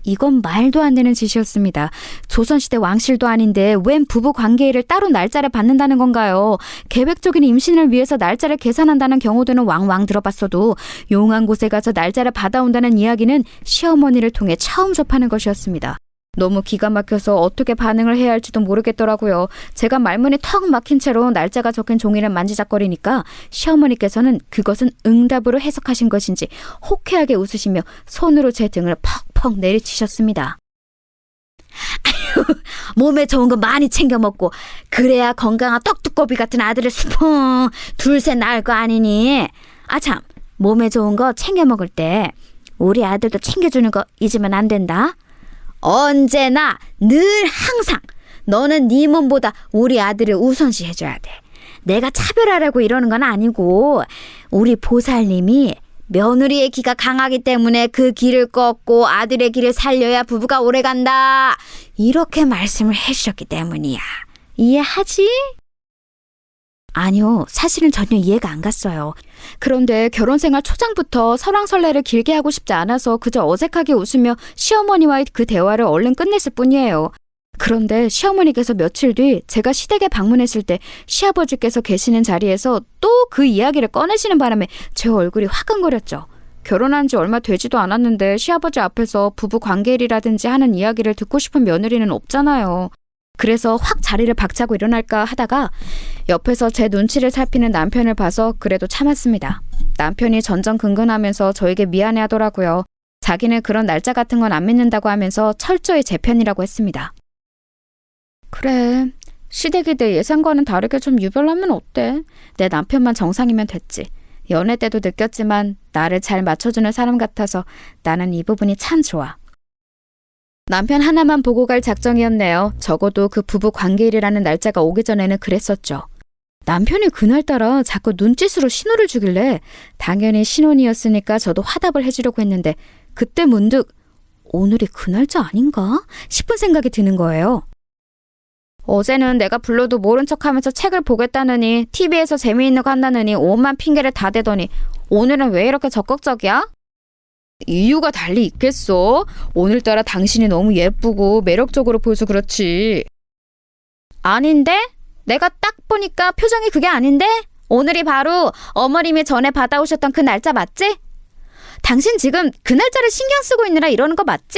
이건 말도 안 되는 짓이었습니다. 조선시대 왕실도 아닌데 웬 부부 관계일을 따로 날짜를 받는다는 건가요? 계획적인 임신을 위해서 날짜를 계산한다는 경우도는 왕왕 들어봤어도 용한 곳에 가서 날짜를 받아온다는 이야기는 시어머니를 통해 처음 접하는 것이었습니다. 너무 기가 막혀서 어떻게 반응을 해야 할지도 모르겠더라고요. 제가 말문이 턱 막힌 채로 날짜가 적힌 종이를 만지작거리니까 시어머니께서는 그것은 응답으로 해석하신 것인지 호쾌하게 웃으시며 손으로 제 등을 퍽퍽 내리치셨습니다. 아유, 몸에 좋은 거 많이 챙겨 먹고 그래야 건강한 떡두꺼비 같은 아들을 스풍 둘셋 낳을 거 아니니. 참, 몸에 좋은 거 챙겨 먹을 때 우리 아들도 챙겨주는 거 잊으면 안 된다. 언제나 늘 항상 너는 네 몸보다 우리 아들을 우선시 해줘야 돼. 내가 차별하라고 이러는 건 아니고 우리 보살님이 며느리의 기가 강하기 때문에 그 기를 꺾고 아들의 기를 살려야 부부가 오래간다. 이렇게 말씀을 해주셨기 때문이야. 이해하지? 아니요, 사실은 전혀 이해가 안 갔어요. 그런데 결혼생활 초장부터 설왕설래를 길게 하고 싶지 않아서 그저 어색하게 웃으며 시어머니와의 그 대화를 얼른 끝냈을 뿐이에요. 그런데 시어머니께서 며칠 뒤 제가 시댁에 방문했을 때 시아버지께서 계시는 자리에서 또 그 이야기를 꺼내시는 바람에 제 얼굴이 화끈거렸죠. 결혼한 지 얼마 되지도 않았는데 시아버지 앞에서 부부 관계일이라든지 하는 이야기를 듣고 싶은 며느리는 없잖아요. 그래서 확 자리를 박차고 일어날까 하다가 옆에서 제 눈치를 살피는 남편을 봐서 그래도 참았습니다. 남편이 전전긍긍하면서 저에게 미안해하더라고요. 자기는 그런 날짜 같은 건 안 믿는다고 하면서 철저히 제 편이라고 했습니다. 그래, 시댁이 내 예상과는 다르게 좀 유별나면 어때? 내 남편만 정상이면 됐지. 연애 때도 느꼈지만 나를 잘 맞춰주는 사람 같아서 나는 이 부분이 참 좋아. 남편 하나만 보고 갈 작정이었네요. 적어도 그 부부 관계일이라는 날짜가 오기 전에는 그랬었죠. 남편이 그날따라 자꾸 눈짓으로 신호를 주길래 당연히 신혼이었으니까 저도 화답을 해주려고 했는데 그때 문득 오늘이 그 날짜 아닌가 싶은 생각이 드는 거예요. 어제는 내가 불러도 모른 척하면서 책을 보겠다느니 TV에서 재미있는 거 한다느니 온만 핑계를 다 대더니 오늘은 왜 이렇게 적극적이야? 이유가 달리 있겠어? 오늘따라 당신이 너무 예쁘고 매력적으로 보여서 그렇지. 아닌데? 내가 딱 보니까 표정이 그게 아닌데? 오늘이 바로 어머님이 전에 받아오셨던 그 날짜 맞지? 당신 지금 그 날짜를 신경 쓰고 있느라 이러는 거 맞지?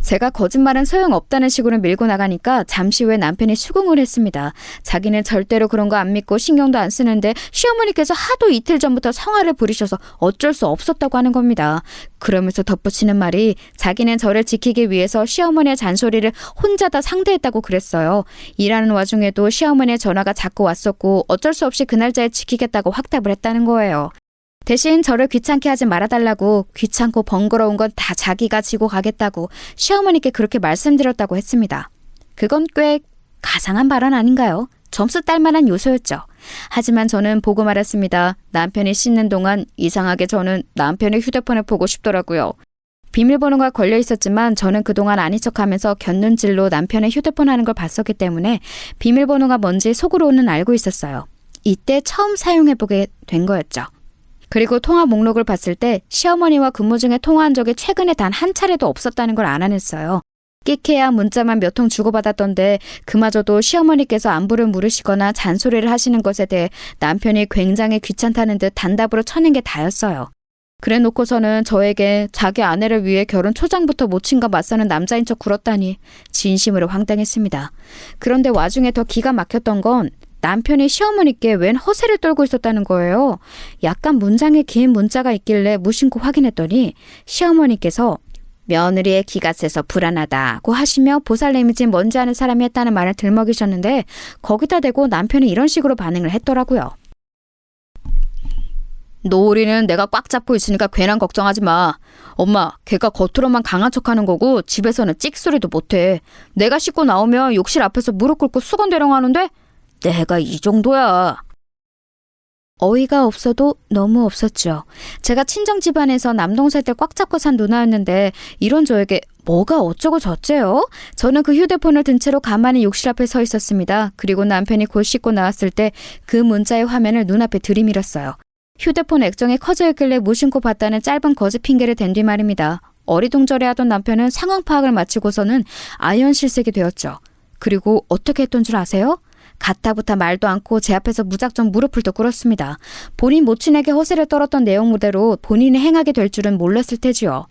제가 거짓말은 소용없다는 식으로 밀고 나가니까 잠시 후에 남편이 수긍을 했습니다. 자기는 절대로 그런 거 안 믿고 신경도 안 쓰는데 시어머니께서 하도 이틀 전부터 성화를 부리셔서 어쩔 수 없었다고 하는 겁니다. 그러면서 덧붙이는 말이 자기는 저를 지키기 위해서 시어머니의 잔소리를 혼자 다 상대했다고 그랬어요. 일하는 와중에도 시어머니의 전화가 자꾸 왔었고 어쩔 수 없이 그 날짜에 지키겠다고 확답을 했다는 거예요. 대신 저를 귀찮게 하지 말아달라고 귀찮고 번거로운 건 다 자기가 지고 가겠다고 시어머니께 그렇게 말씀드렸다고 했습니다. 그건 꽤 가상한 발언 아닌가요? 점수 딸 만한 요소였죠. 하지만 저는 보고 말았습니다. 남편이 씻는 동안 이상하게 저는 남편의 휴대폰을 보고 싶더라고요. 비밀번호가 걸려 있었지만 저는 그동안 아닌 척하면서 곁눈질로 남편의 휴대폰 하는 걸 봤었기 때문에 비밀번호가 뭔지 속으로는 알고 있었어요. 이때 처음 사용해보게 된 거였죠. 그리고 통화 목록을 봤을 때 시어머니와 근무 중에 통화한 적이 최근에 단 한 차례도 없었다는 걸 알아냈어요. 끽해야 문자만 몇 통 주고받았던데 그마저도 시어머니께서 안부를 물으시거나 잔소리를 하시는 것에 대해 남편이 굉장히 귀찮다는 듯 단답으로 쳐낸 게 다였어요. 그래 놓고서는 저에게 자기 아내를 위해 결혼 초장부터 모친과 맞서는 남자인 척 굴었다니 진심으로 황당했습니다. 그런데 와중에 더 기가 막혔던 건 남편이 시어머니께 웬 허세를 떨고 있었다는 거예요. 약간 문장에 긴 문자가 있길래 무심코 확인했더니 시어머니께서 며느리의 기가 세서 불안하다고 하시며 보살내미지 뭔지 아는 사람이 했다는 말을 들먹이셨는데 거기다 대고 남편이 이런 식으로 반응을 했더라고요. 노을이는 내가 꽉 잡고 있으니까 괜한 걱정하지 마. 엄마, 걔가 겉으로만 강한 척하는 거고 집에서는 찍소리도 못해. 내가 씻고 나오면 욕실 앞에서 무릎 꿇고 수건 대령하는데 내가 이 정도야. 어이가 없어도 너무 없었죠. 제가 친정 집안에서 남동생 때 꽉 잡고 산 누나였는데 이런 저에게 뭐가 어쩌고 저쩌요? 저는 그 휴대폰을 든 채로 가만히 욕실 앞에 서 있었습니다. 그리고 남편이 곧 씻고 나왔을 때 그 문자의 화면을 눈앞에 들이밀었어요. 휴대폰 액정이 커져 있길래 무심코 봤다는 짧은 거짓 핑계를 댄 뒤 말입니다. 어리둥절해하던 남편은 상황 파악을 마치고서는 아연실색이 되었죠. 그리고 어떻게 했던 줄 아세요? 가타부타 말도 않고 제 앞에서 무작정 무릎을 또 꿇었습니다. 본인 모친에게 허세를 떨었던 내용대로 본인이 행하게 될 줄은 몰랐을 테지요.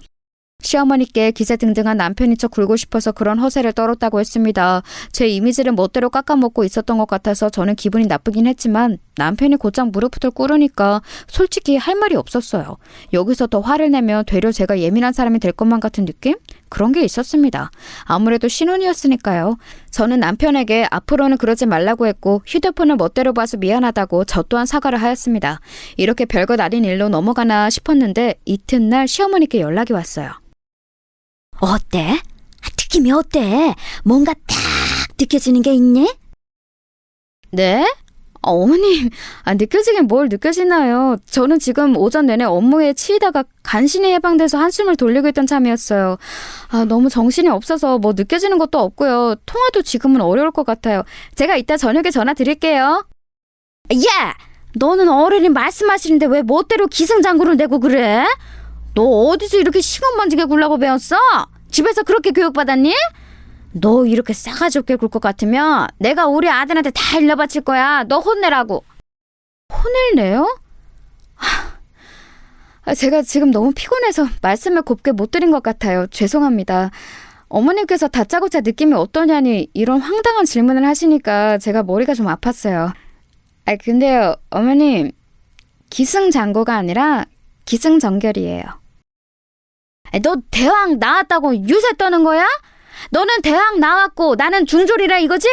시어머니께 기세등등한 남편인 척 굴고 싶어서 그런 허세를 떨었다고 했습니다. 제 이미지를 멋대로 깎아먹고 있었던 것 같아서 저는 기분이 나쁘긴 했지만 남편이 곧장 무릎을 꿇으니까 솔직히 할 말이 없었어요. 여기서 더 화를 내면 되려 제가 예민한 사람이 될 것만 같은 느낌? 그런 게 있었습니다. 아무래도 신혼이었으니까요. 저는 남편에게 앞으로는 그러지 말라고 했고 휴대폰을 멋대로 봐서 미안하다고 저 또한 사과를 하였습니다. 이렇게 별것 아닌 일로 넘어가나 싶었는데 이튿날 시어머니께 연락이 왔어요. 어때? 느낌이 어때? 뭔가 딱 느껴지는 게 있니? 네? 어머님, 느껴지긴 뭘 느껴지나요? 저는 지금 오전 내내 업무에 치이다가 간신히 해방돼서 한숨을 돌리고 있던 참이었어요. 너무 정신이 없어서 뭐 느껴지는 것도 없고요. 통화도 지금은 어려울 것 같아요. 제가 이따 저녁에 전화 드릴게요. 야! 너는 어른이 말씀하시는데 왜 멋대로 기승장구를 내고 그래? 너 어디서 이렇게 시건방지게 굴라고 배웠어? 집에서 그렇게 교육받았니? 너 이렇게 싸가지 없게 굴 것 같으면 내가 우리 아들한테 다 일러바칠 거야. 너 혼내라고. 혼을 내요? 제가 지금 너무 피곤해서 말씀을 곱게 못 드린 것 같아요. 죄송합니다. 어머님께서 다짜고짜 느낌이 어떠냐니 이런 황당한 질문을 하시니까 제가 머리가 좀 아팠어요. 근데요, 어머님, 기승장구가 아니라 기승전결이에요. 너 대학 나왔다고 유세 떠는 거야? 너는 대학 나왔고 나는 중졸이라 이거지?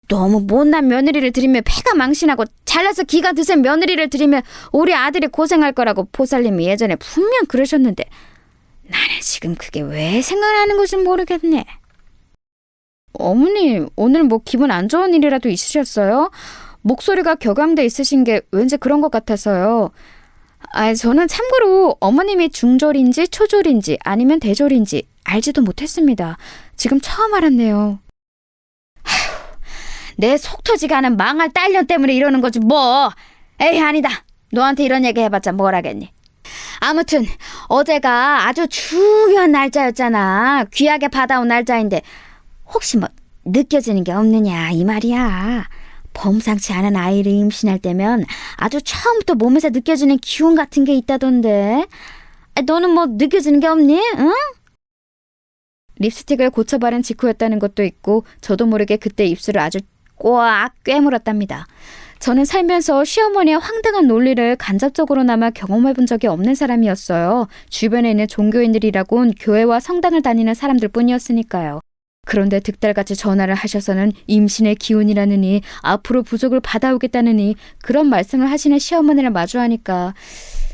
너무 못난 며느리를 들이면 폐가 망신하고 잘나서 기가 드센 며느리를 들이면 우리 아들이 고생할 거라고 보살님이 예전에 분명 그러셨는데 나는 지금 그게 왜 생각나는 건지 모르겠네. 어머니, 오늘 뭐 기분 안 좋은 일이라도 있으셨어요? 목소리가 격앙돼 있으신 게 왠지 그런 것 같아서요. 저는 참고로 어머님이 중졸인지 초졸인지 아니면 대졸인지 알지도 못했습니다. 지금 처음 알았네요. 내 속 터지게 하는 망할 딸년 때문에 이러는 거지 뭐. 에이, 아니다. 너한테 이런 얘기 해봤자 뭘 하겠니. 아무튼 어제가 아주 중요한 날짜였잖아. 귀하게 받아온 날짜인데 혹시 뭐 느껴지는 게 없느냐 이 말이야. 범상치 않은 아이를 임신할 때면 아주 처음부터 몸에서 느껴지는 기운 같은 게 있다던데. 너는 뭐 느껴지는 게 없니? 응? 립스틱을 고쳐 바른 직후였다는 것도 있고 저도 모르게 그때 입술을 아주 꽉 꿰물었답니다. 저는 살면서 시어머니의 황당한 논리를 간접적으로나마 경험해 본 적이 없는 사람이었어요. 주변에 있는 종교인들이라곤 교회와 성당을 다니는 사람들 뿐이었으니까요. 그런데 득달같이 전화를 하셔서는 임신의 기운이라느니 앞으로 부족을 받아오겠다느니 그런 말씀을 하시는 시어머니를 마주하니까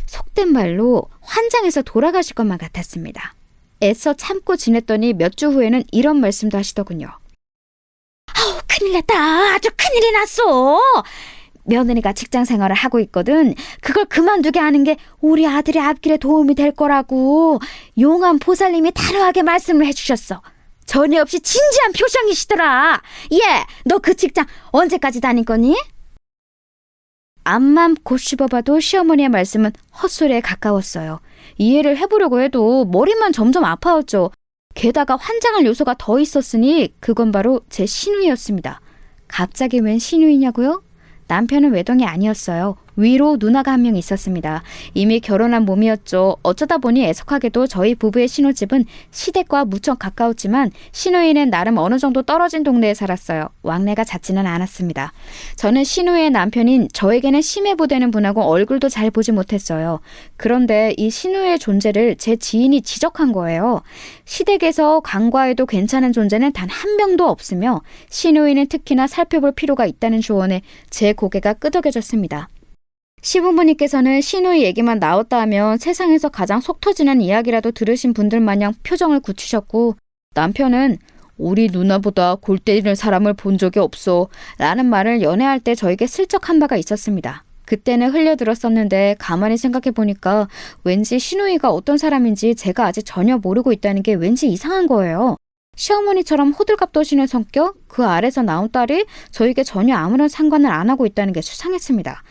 속된 말로 환장해서 돌아가실 것만 같았습니다. 애써 참고 지냈더니 몇 주 후에는 이런 말씀도 하시더군요. 아우, 큰일 났다. 아주 큰일이 났어. 며느리가 직장 생활을 하고 있거든. 그걸 그만두게 하는 게 우리 아들의 앞길에 도움이 될 거라고 용한 보살님이 다루하게 말씀을 해주셨어. 전에 없이 진지한 표정이시더라. 너 그 직장 언제까지 다닐 거니? 앞만 곱씹어봐도 시어머니의 말씀은 헛소리에 가까웠어요. 이해를 해보려고 해도 머리만 점점 아파왔죠. 게다가 환장할 요소가 더 있었으니 그건 바로 제 시누이였습니다. 갑자기 웬 시누이냐고요? 남편은 외동이 아니었어요. 위로 누나가 한 명 있었습니다. 이미 결혼한 몸이었죠. 어쩌다 보니 애석하게도 저희 부부의 신혼집은 시댁과 무척 가까웠지만 시누이는 나름 어느 정도 떨어진 동네에 살았어요. 왕래가 잦지는 않았습니다. 저는 시누이의 남편인 저에게는 심해 보되는 분하고 얼굴도 잘 보지 못했어요. 그런데 이 시누이의 존재를 제 지인이 지적한 거예요. 시댁에서 간과해도 괜찮은 존재는 단 한 명도 없으며 시누이는 특히나 살펴볼 필요가 있다는 조언에 제 고개가 끄덕여졌습니다. 시부모님께서는 시누이 얘기만 나왔다 하면 세상에서 가장 속 터지는 이야기라도 들으신 분들 마냥 표정을 굳히셨고 남편은 우리 누나보다 골 때리는 사람을 본 적이 없어 라는 말을 연애할 때 저에게 슬쩍 한 바가 있었습니다. 그때는 흘려들었었는데 가만히 생각해보니까 왠지 시누이가 어떤 사람인지 제가 아직 전혀 모르고 있다는 게 왠지 이상한 거예요. 시어머니처럼 호들갑 떠시는 성격, 그 아래서 나온 딸이 저에게 전혀 아무런 상관을 안 하고 있다는 게 수상했습니다.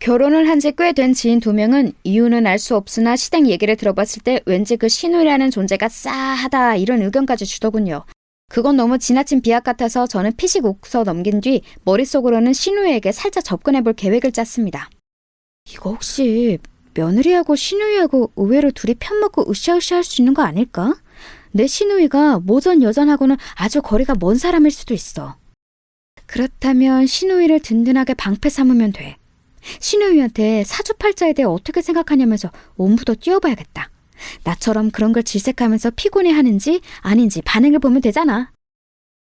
결혼을 한 지 꽤 된 지인 2명은 이유는 알 수 없으나 시댁 얘기를 들어봤을 때 왠지 그 시누이라는 존재가 싸하다 이런 의견까지 주더군요. 그건 너무 지나친 비약 같아서 저는 피식 웃어 넘긴 뒤 머릿속으로는 시누이에게 살짝 접근해볼 계획을 짰습니다. 이거 혹시 며느리하고 시누이하고 의외로 둘이 편먹고 으쌰으쌰 할 수 있는 거 아닐까? 내 시누이가 모전 여전하고는 아주 거리가 먼 사람일 수도 있어. 그렇다면 시누이를 든든하게 방패 삼으면 돼. 시누이한테 사주팔자에 대해 어떻게 생각하냐면서 온부도 띄워봐야겠다. 나처럼 그런 걸 질색하면서 피곤해하는지 아닌지 반응을 보면 되잖아.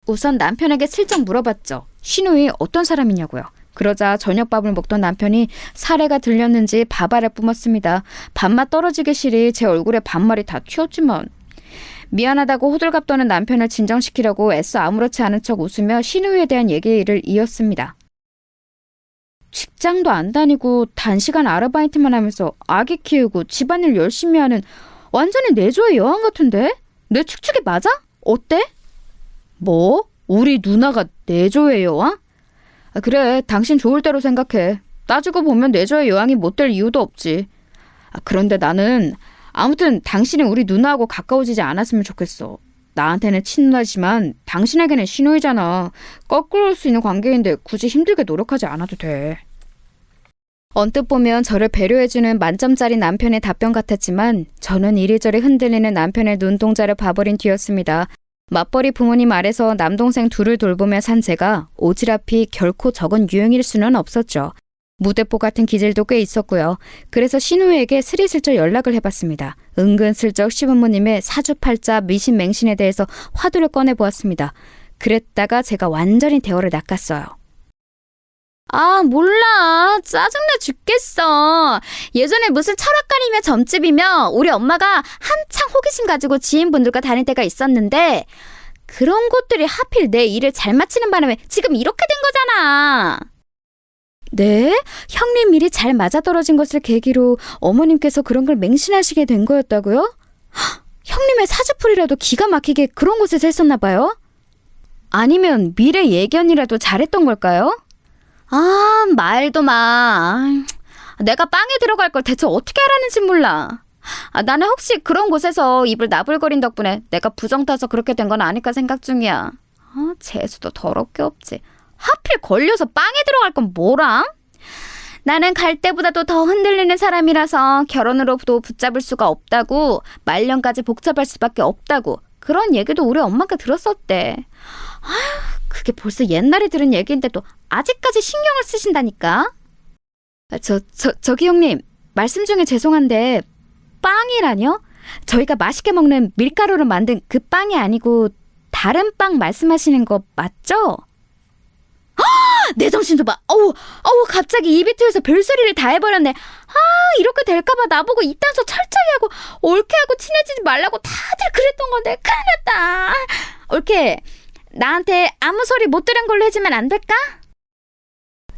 우선 남편에게 슬쩍 물어봤죠. 시누이 어떤 사람이냐고요. 그러자 저녁밥을 먹던 남편이 사례가 들렸는지 밥알을 뿜었습니다. 밥맛 떨어지기 싫이 제 얼굴에 반말이 다 튀었지만 미안하다고 호들갑 떠는 남편을 진정시키려고 애써 아무렇지 않은 척 웃으며 시누이에 대한 얘기를 이었습니다. 직장도 안 다니고 단시간 아르바이트만 하면서 아기 키우고 집안일 열심히 하는 완전히 내조의 여왕 같은데? 내 축축이 맞아? 어때? 뭐? 우리 누나가 내조의 여왕? 그래, 당신 좋을 대로 생각해. 따지고 보면 내조의 여왕이 못 될 이유도 없지. 그런데 나는 아무튼 당신이 우리 누나하고 가까워지지 않았으면 좋겠어. 나한테는 친누나지만 당신에게는 시누이잖아. 거꾸로 올 수 있는 관계인데 굳이 힘들게 노력하지 않아도 돼. 언뜻 보면 저를 배려해주는 만점짜리 남편의 답변 같았지만 저는 이리저리 흔들리는 남편의 눈동자를 봐버린 뒤였습니다. 맞벌이 부모님 아래서 남동생 둘을 돌보며 산 제가 오지랖이 결코 적은 유형일 수는 없었죠. 무대뽀 같은 기질도 꽤 있었고요. 그래서 신우에게 스리슬쩍 연락을 해봤습니다. 은근슬쩍 시부모님의 사주팔자 미신맹신에 대해서 화두를 꺼내보았습니다. 그랬다가 제가 완전히 대화를 낚았어요. 아, 몰라. 짜증나 죽겠어. 예전에 무슨 철학관이며 점집이며 우리 엄마가 한창 호기심 가지고 지인분들과 다닐 때가 있었는데 그런 곳들이 하필 내 일을 잘 마치는 바람에 지금 이렇게 된 거잖아. 네? 형님 일이 잘 맞아떨어진 것을 계기로 어머님께서 그런 걸 맹신하시게 된 거였다고요? 헉, 형님의 사주풀이라도 기가 막히게 그런 곳에서 했었나 봐요? 아니면 미래 예견이라도 잘했던 걸까요? 아, 말도 마. 내가 빵에 들어갈 걸 대체 어떻게 알았는지 몰라. 나는 혹시 그런 곳에서 입을 나불거린 덕분에 내가 부정 타서 그렇게 된 건 아닐까 생각 중이야. 재수도 더럽게 없지. 하필 걸려서 빵에 들어갈 건 뭐람? 나는 갈 때보다도 더 흔들리는 사람이라서 결혼으로도 붙잡을 수가 없다고, 말년까지 복잡할 수밖에 없다고 그런 얘기도 우리 엄마가 들었었대. 그게 벌써 옛날에 들은 얘기인데도 아직까지 신경을 쓰신다니까. 저기 형님, 말씀 중에 죄송한데 빵이라뇨? 저희가 맛있게 먹는 밀가루로 만든 그 빵이 아니고 다른 빵 말씀하시는 거 맞죠? 내 정신 좀 봐. 어우, 갑자기 입이 트여서 별소리를 다 해버렸네. 이렇게 될까봐 나보고 이딴 소 철저히 하고 올케하고 친해지지 말라고 다들 그랬던 건데 큰일 났다. 올케, 나한테 아무 소리 못 들은 걸로 해주면 안 될까?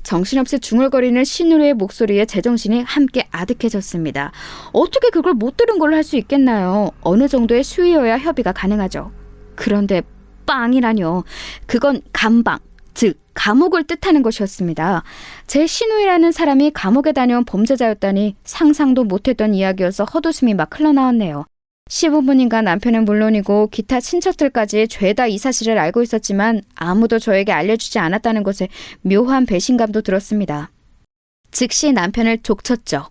정신없이 중얼거리는 신우의 목소리에 제정신이 함께 아득해졌습니다. 어떻게 그걸 못 들은 걸로 할 수 있겠나요? 어느 정도의 수위여야 협의가 가능하죠. 그런데 빵이라뇨. 그건 감방, 즉 감옥을 뜻하는 것이었습니다. 제 신우이라는 사람이 감옥에 다녀온 범죄자였다니 상상도 못했던 이야기여서 헛웃음이 막 흘러나왔네요. 시부모님과 남편은 물론이고 기타 친척들까지 죄다 이 사실을 알고 있었지만 아무도 저에게 알려주지 않았다는 것에 묘한 배신감도 들었습니다. 즉시 남편을 족쳤죠.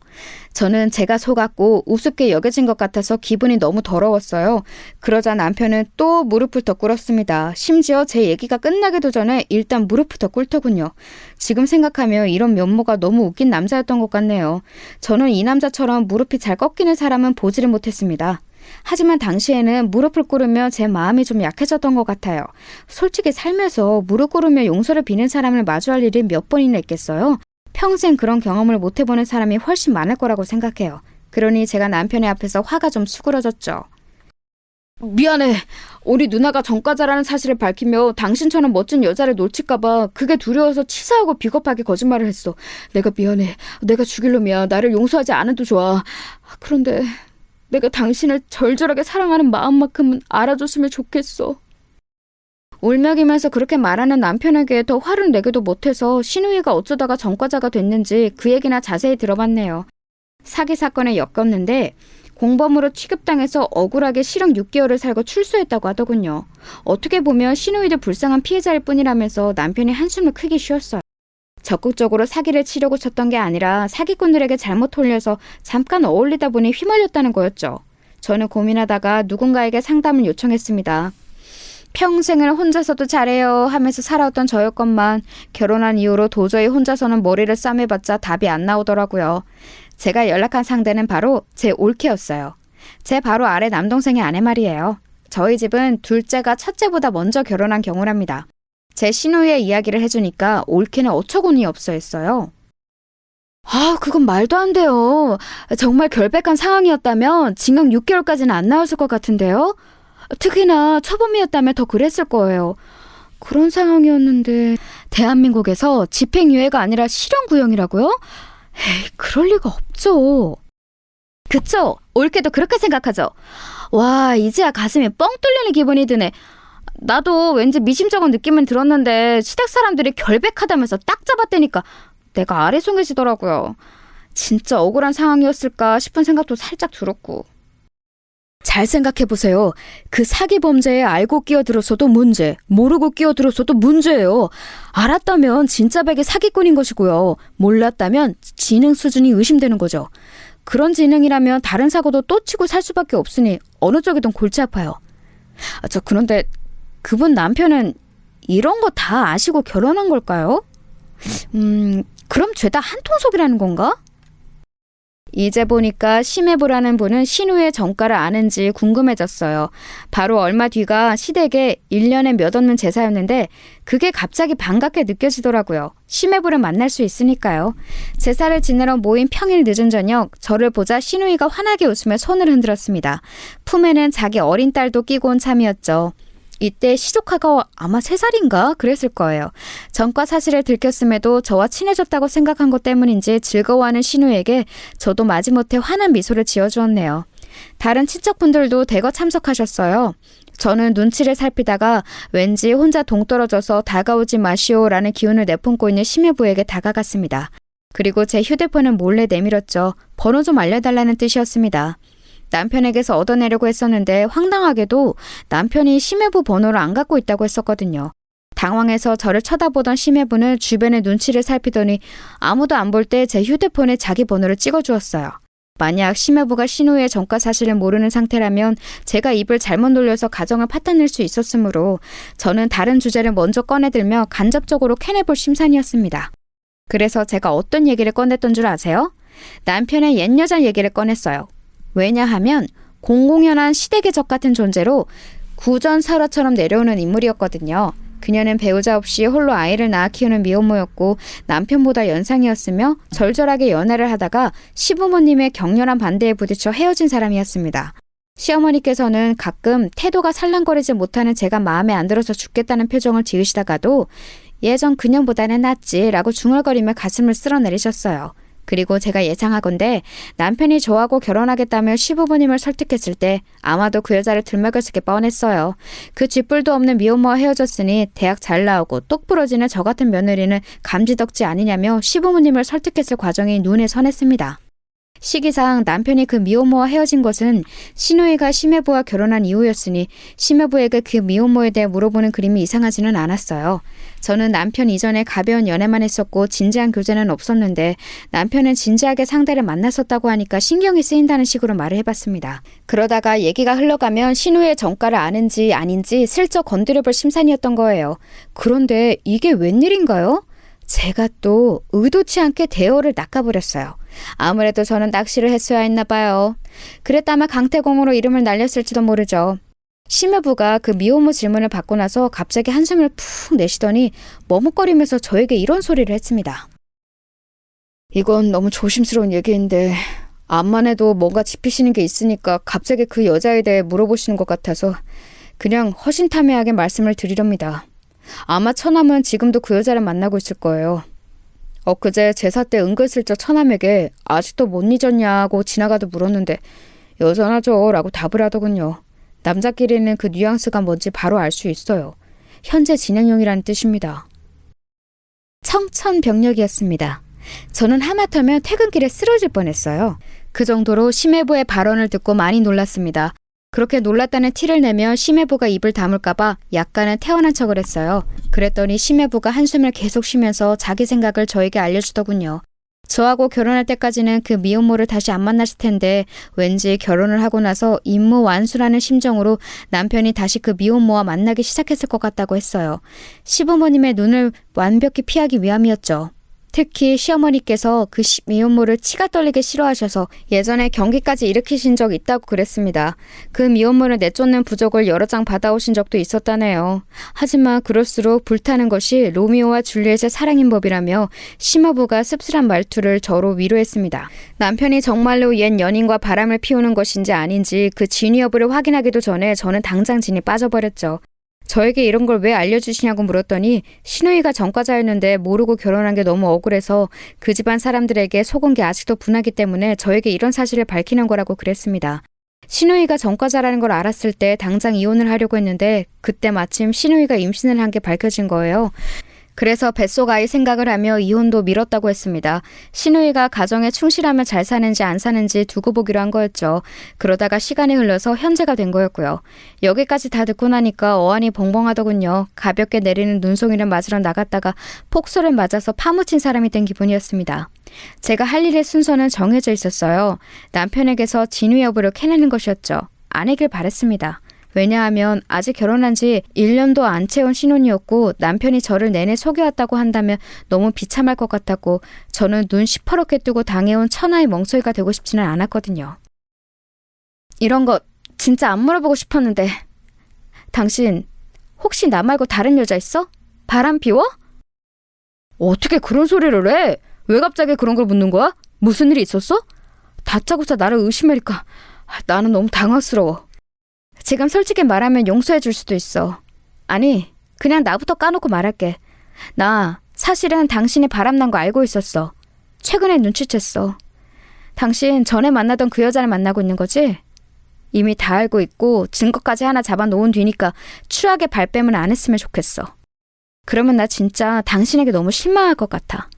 저는 제가 속았고 우습게 여겨진 것 같아서 기분이 너무 더러웠어요. 그러자 남편은 또 무릎을 더 꿇었습니다. 심지어 제 얘기가 끝나기도 전에 일단 무릎을 더 꿇더군요. 지금 생각하면 이런 면모가 너무 웃긴 남자였던 것 같네요. 저는 이 남자처럼 무릎이 잘 꺾이는 사람은 보지를 못했습니다. 하지만 당시에는 무릎을 꿇으며 제 마음이 좀 약해졌던 것 같아요. 솔직히 살면서 무릎 꿇으며 용서를 비는 사람을 마주할 일이 몇 번이나 있겠어요? 평생 그런 경험을 못 해보는 사람이 훨씬 많을 거라고 생각해요. 그러니 제가 남편의 앞에서 화가 좀 수그러졌죠. 미안해. 우리 누나가 전과자라는 사실을 밝히며 당신처럼 멋진 여자를 놓칠까봐 그게 두려워서 치사하고 비겁하게 거짓말을 했어. 내가 미안해. 내가 죽일 놈이야. 나를 용서하지 않아도 좋아. 그런데 내가 당신을 절절하게 사랑하는 마음만큼은 알아줬으면 좋겠어. 울먹이면서 그렇게 말하는 남편에게 더 화를 내기도 못해서 신우이가 어쩌다가 전과자가 됐는지 그 얘기나 자세히 들어봤네요. 사기 사건에 엮였는데 공범으로 취급당해서 억울하게 실형 6개월을 살고 출소했다고 하더군요. 어떻게 보면 신우이도 불쌍한 피해자일 뿐이라면서 남편이 한숨을 크게 쉬었어요. 적극적으로 사기를 치려고 쳤던 게 아니라 사기꾼들에게 잘못 홀려서 잠깐 어울리다 보니 휘말렸다는 거였죠. 저는 고민하다가 누군가에게 상담을 요청했습니다. 평생을 혼자서도 잘해요 하면서 살아왔던 저였건만 결혼한 이후로 도저히 혼자서는 머리를 싸매봤자 답이 안 나오더라고요. 제가 연락한 상대는 바로 제 올케였어요. 제 바로 아래 남동생의 아내 말이에요. 저희 집은 둘째가 첫째보다 먼저 결혼한 경우랍니다. 제 신우이의 이야기를 해주니까 올케는 어처구니 없어 했어요. 그건 말도 안 돼요. 정말 결백한 상황이었다면 징역 6개월까지는 안 나왔을 것 같은데요. 특히나 초범이었다면 더 그랬을 거예요. 그런 상황이었는데 대한민국에서 집행유예가 아니라 실형구형이라고요? 에이, 그럴 리가 없죠. 그쵸? 올케도 그렇게 생각하죠. 와, 이제야 가슴이 뻥 뚫리는 기분이 드네. 나도 왠지 미심쩍은 느낌은 들었는데 시댁 사람들이 결백하다면서 딱 잡았다니까 내가 아래송해지더라고요. 진짜 억울한 상황이었을까 싶은 생각도 살짝 들었고. 잘 생각해보세요. 그 사기 범죄에 알고 끼어들었어도 문제, 모르고 끼어들었어도 문제예요. 알았다면 진짜 백의 사기꾼인 것이고요. 몰랐다면 지능 수준이 의심되는 거죠. 그런 지능이라면 다른 사고도 또 치고 살 수밖에 없으니 어느 쪽이든 골치 아파요. 그런데 그분 남편은 이런 거 다 아시고 결혼한 걸까요? 그럼 죄다 한 통속이라는 건가? 이제 보니까 심해부라는 분은 신우의 정가를 아는지 궁금해졌어요. 바로 얼마 뒤가 시댁에 1년에 몇 없는 제사였는데 그게 갑자기 반갑게 느껴지더라고요. 심해부를 만날 수 있으니까요. 제사를 지내러 모인 평일 늦은 저녁, 저를 보자 신우이가 환하게 웃으며 손을 흔들었습니다. 품에는 자기 어린 딸도 끼고 온 참이었죠. 이때 시조카가 아마 3살인가 그랬을 거예요. 전과 사실을 들켰음에도 저와 친해졌다고 생각한 것 때문인지 즐거워하는 신우에게 저도 마지못해 환한 미소를 지어주었네요. 다른 친척분들도 대거 참석하셨어요. 저는 눈치를 살피다가 왠지 혼자 동떨어져서 다가오지 마시오라는 기운을 내뿜고 있는 심해부에게 다가갔습니다. 그리고 제 휴대폰을 몰래 내밀었죠. 번호 좀 알려달라는 뜻이었습니다. 남편에게서 얻어내려고 했었는데 황당하게도 남편이 심해부 번호를 안 갖고 있다고 했었거든요. 당황해서 저를 쳐다보던 심해부는 주변의 눈치를 살피더니 아무도 안 볼 때 제 휴대폰에 자기 번호를 찍어주었어요. 만약 심해부가 신우의 전과 사실을 모르는 상태라면 제가 입을 잘못 놀려서 가정을 파탄낼 수 있었으므로 저는 다른 주제를 먼저 꺼내들며 간접적으로 캐내볼 심산이었습니다. 그래서 제가 어떤 얘기를 꺼냈던 줄 아세요? 남편의 옛 여자 얘기를 꺼냈어요. 왜냐하면 공공연한 시댁의 적 같은 존재로 구전설화처럼 내려오는 인물이었거든요. 그녀는 배우자 없이 홀로 아이를 낳아 키우는 미혼모였고 남편보다 연상이었으며 절절하게 연애를 하다가 시부모님의 격렬한 반대에 부딪혀 헤어진 사람이었습니다. 시어머니께서는 가끔 태도가 살랑거리지 못하는 제가 마음에 안 들어서 죽겠다는 표정을 지으시다가도 예전 그년보다는 낫지라고 중얼거리며 가슴을 쓸어내리셨어요. 그리고 제가 예상하건대 남편이 저하고 결혼하겠다며 시부모님을 설득했을 때 아마도 그 여자를 들먹였을 게 뻔했어요. 그 쥐뿔도 없는 미혼모와 헤어졌으니 대학 잘 나오고 똑 부러지는 저 같은 며느리는 감지덕지 아니냐며 시부모님을 설득했을 과정이 눈에 선했습니다. 시기상 남편이 그 미혼모와 헤어진 것은 신우이가 심해부와 결혼한 이후였으니 심해부에게 그 미혼모에 대해 물어보는 그림이 이상하지는 않았어요. 저는 남편 이전에 가벼운 연애만 했었고 진지한 교제는 없었는데 남편은 진지하게 상대를 만났었다고 하니까 신경이 쓰인다는 식으로 말을 해봤습니다. 그러다가 얘기가 흘러가면 신우의 정가를 아는지 아닌지 슬쩍 건드려볼 심산이었던 거예요. 그런데 이게 웬일인가요? 제가 또 의도치 않게 대어를 낚아버렸어요. 아무래도 저는 낚시를 했어야 했나 봐요. 그랬다면 강태공으로 이름을 날렸을지도 모르죠. 심해부가 그 미혼모 질문을 받고 나서 갑자기 한숨을 푹 내쉬더니 머뭇거리면서 저에게 이런 소리를 했습니다. 이건 너무 조심스러운 얘기인데 암만 해도 뭔가 짚히시는 게 있으니까 갑자기 그 여자에 대해 물어보시는 것 같아서 그냥 허심탄회하게 말씀을 드리렵니다. 아마 처남은 지금도 그 여자를 만나고 있을 거예요. 엊그제 제사 때 은근슬쩍 처남에게 아직도 못 잊었냐고 지나가도 물었는데 여전하죠 라고 답을 하더군요. 남자끼리는 그 뉘앙스가 뭔지 바로 알 수 있어요. 현재 진행형이라는 뜻입니다. 청천벽력이었습니다. 저는 하마터면 퇴근길에 쓰러질 뻔했어요. 그 정도로 심해부의 발언을 듣고 많이 놀랐습니다. 그렇게 놀랐다는 티를 내며 심해부가 입을 다물까봐 약간은 태어난 척을 했어요. 그랬더니 심해부가 한숨을 계속 쉬면서 자기 생각을 저에게 알려주더군요. 저하고 결혼할 때까지는 그 미혼모를 다시 안 만났을 텐데 왠지 결혼을 하고 나서 임무완수라는 심정으로 남편이 다시 그 미혼모와 만나기 시작했을 것 같다고 했어요. 시부모님의 눈을 완벽히 피하기 위함이었죠. 특히 시어머니께서 그 미혼모를 치가 떨리게 싫어하셔서 예전에 경기까지 일으키신 적 있다고 그랬습니다. 그 미혼모를 내쫓는 부적을 여러 장 받아오신 적도 있었다네요. 하지만 그럴수록 불타는 것이 로미오와 줄리엣의 사랑인 법이라며 심화부가 씁쓸한 말투를 저로 위로했습니다. 남편이 정말로 옛 연인과 바람을 피우는 것인지 아닌지 그 진위 여부를 확인하기도 전에 저는 당장 진이 빠져버렸죠. 저에게 이런 걸 왜 알려주시냐고 물었더니 신우이가 전과자였는데 모르고 결혼한 게 너무 억울해서 그 집안 사람들에게 속은 게 아직도 분하기 때문에 저에게 이런 사실을 밝히는 거라고 그랬습니다. 신우이가 전과자라는 걸 알았을 때 당장 이혼을 하려고 했는데 그때 마침 신우이가 임신을 한 게 밝혀진 거예요. 그래서 뱃속 아이 생각을 하며 이혼도 미뤘다고 했습니다. 신우이가 가정에 충실하면 잘 사는지 안 사는지 두고 보기로 한 거였죠. 그러다가 시간이 흘러서 현재가 된 거였고요. 여기까지 다 듣고 나니까 어안이 벙벙하더군요. 가볍게 내리는 눈송이를 맞으러 나갔다가 폭소를 맞아서 파묻힌 사람이 된 기분이었습니다. 제가 할 일의 순서는 정해져 있었어요. 남편에게서 진위 여부를 캐내는 것이었죠. 아니길 바랬습니다. 왜냐하면 아직 결혼한 지 1년도 안 채운 신혼이었고 남편이 저를 내내 속여왔다고 한다면 너무 비참할 것 같았고 저는 눈 시퍼렇게 뜨고 당해온 천하의 멍청이가 되고 싶지는 않았거든요. 이런 거 진짜 안 물어보고 싶었는데 당신 혹시 나 말고 다른 여자 있어? 바람 피워? 어떻게 그런 소리를 해? 왜 갑자기 그런 걸 묻는 거야? 무슨 일이 있었어? 다짜고짜 나를 의심하니까 나는 너무 당황스러워. 지금 솔직히 말하면 용서해 줄 수도 있어. 아니, 그냥 나부터 까놓고 말할게. 나 사실은 당신이 바람난 거 알고 있었어. 최근에 눈치챘어. 당신 전에 만나던 그 여자를 만나고 있는 거지? 이미 다 알고 있고 증거까지 하나 잡아놓은 뒤니까 추하게 발뺌을 안 했으면 좋겠어. 그러면 나 진짜 당신에게 너무 실망할 것 같아.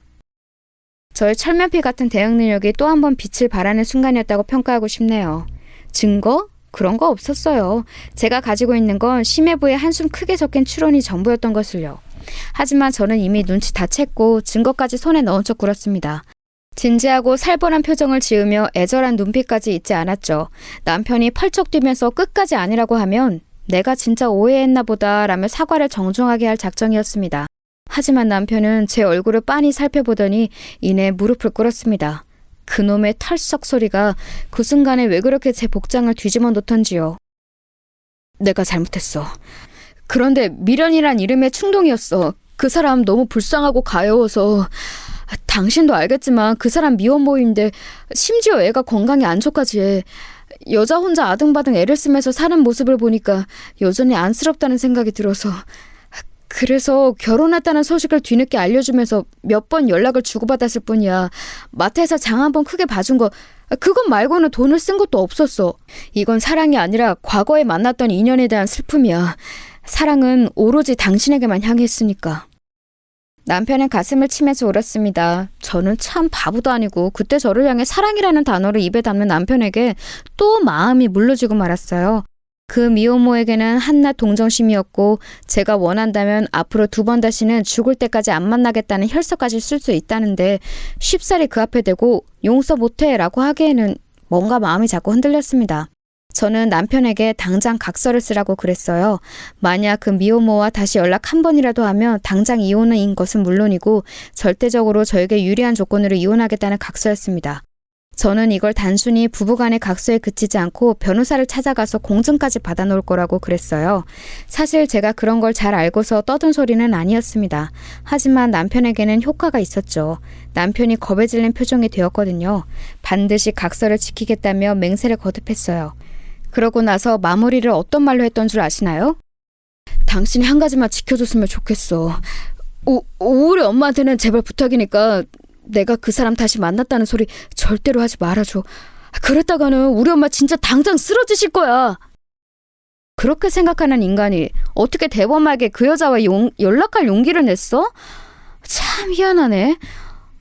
저의 철면피 같은 대응 능력이 또 한 번 빛을 발하는 순간이었다고 평가하고 싶네요. 증거? 그런 거 없었어요. 제가 가지고 있는 건 심해부에 한숨 크게 섞인 추론이 전부였던 것을요. 하지만 저는 이미 눈치 다 챘고 증거까지 손에 넣은 척 굴었습니다. 진지하고 살벌한 표정을 지으며 애절한 눈빛까지 잊지 않았죠. 남편이 펄쩍 뛰면서 끝까지 아니라고 하면 내가 진짜 오해했나 보다 라며 사과를 정중하게 할 작정이었습니다. 하지만 남편은 제 얼굴을 빤히 살펴보더니 이내 무릎을 꿇었습니다. 그놈의 털썩 소리가 그 순간에 왜 그렇게 제 복장을 뒤집어 놓던지요. 내가 잘못했어. 그런데 미련이란 이름의 충동이었어. 그 사람 너무 불쌍하고 가여워서. 당신도 알겠지만 그 사람 미혼 모임인데 심지어 애가 건강이 안 좋까지 해. 여자 혼자 아등바등 애를 쓰면서 사는 모습을 보니까 여전히 안쓰럽다는 생각이 들어서 그래서 결혼했다는 소식을 뒤늦게 알려주면서 몇 번 연락을 주고받았을 뿐이야. 마트에서 장 한 번 크게 봐준 거 그것 말고는 돈을 쓴 것도 없었어. 이건 사랑이 아니라 과거에 만났던 인연에 대한 슬픔이야. 사랑은 오로지 당신에게만 향했으니까. 남편은 가슴을 치면서 울었습니다. 저는 참 바보도 아니고 그때 저를 향해 사랑이라는 단어를 입에 담는 남편에게 또 마음이 물러지고 말았어요. 그 미혼모에게는 한낱 동정심이었고 제가 원한다면 앞으로 2번 다시는 죽을 때까지 안 만나겠다는 혈서까지 쓸 수 있다는데 쉽사리 그 앞에 대고 용서 못해 라고 하기에는 뭔가 마음이 자꾸 흔들렸습니다. 저는 남편에게 당장 각서를 쓰라고 그랬어요. 만약 그 미혼모와 다시 연락 한 번이라도 하면 당장 이혼인 것은 물론이고 절대적으로 저에게 유리한 조건으로 이혼하겠다는 각서였습니다. 저는 이걸 단순히 부부간의 각서에 그치지 않고 변호사를 찾아가서 공증까지 받아놓을 거라고 그랬어요. 사실 제가 그런 걸 잘 알고서 떠든 소리는 아니었습니다. 하지만 남편에게는 효과가 있었죠. 남편이 겁에 질린 표정이 되었거든요. 반드시 각서를 지키겠다며 맹세를 거듭했어요. 그러고 나서 마무리를 어떤 말로 했던 줄 아시나요? 당신이 한 가지만 지켜줬으면 좋겠어. 우리 엄마한테는 제발 부탁이니까 내가 그 사람 다시 만났다는 소리 절대로 하지 말아줘. 그랬다가는 우리 엄마 진짜 당장 쓰러지실 거야. 그렇게 생각하는 인간이 어떻게 대범하게 그 여자와 연락할 용기를 냈어? 참 희한하네.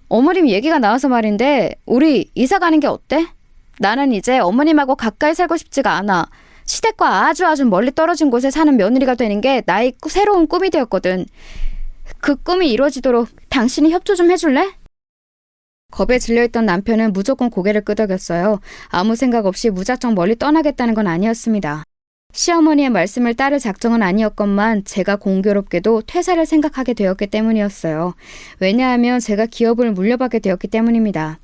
어머님 얘기가 나와서 말인데 우리 이사 가는 게 어때? 나는 이제 어머님하고 가까이 살고 싶지가 않아. 시댁과 아주 멀리 떨어진 곳에 사는 며느리가 되는 게 나의 새로운 꿈이 되었거든. 그 꿈이 이루어지도록 당신이 협조 좀 해줄래? 겁에 질려있던 남편은 무조건 고개를 끄덕였어요. 아무 생각 없이 무작정 멀리 떠나겠다는 건 아니었습니다. 시어머니의 말씀을 따를 작정은 아니었건만 제가 공교롭게도 퇴사를 생각하게 되었기 때문이었어요. 왜냐하면 제가 기업을 물려받게 되었기 때문입니다.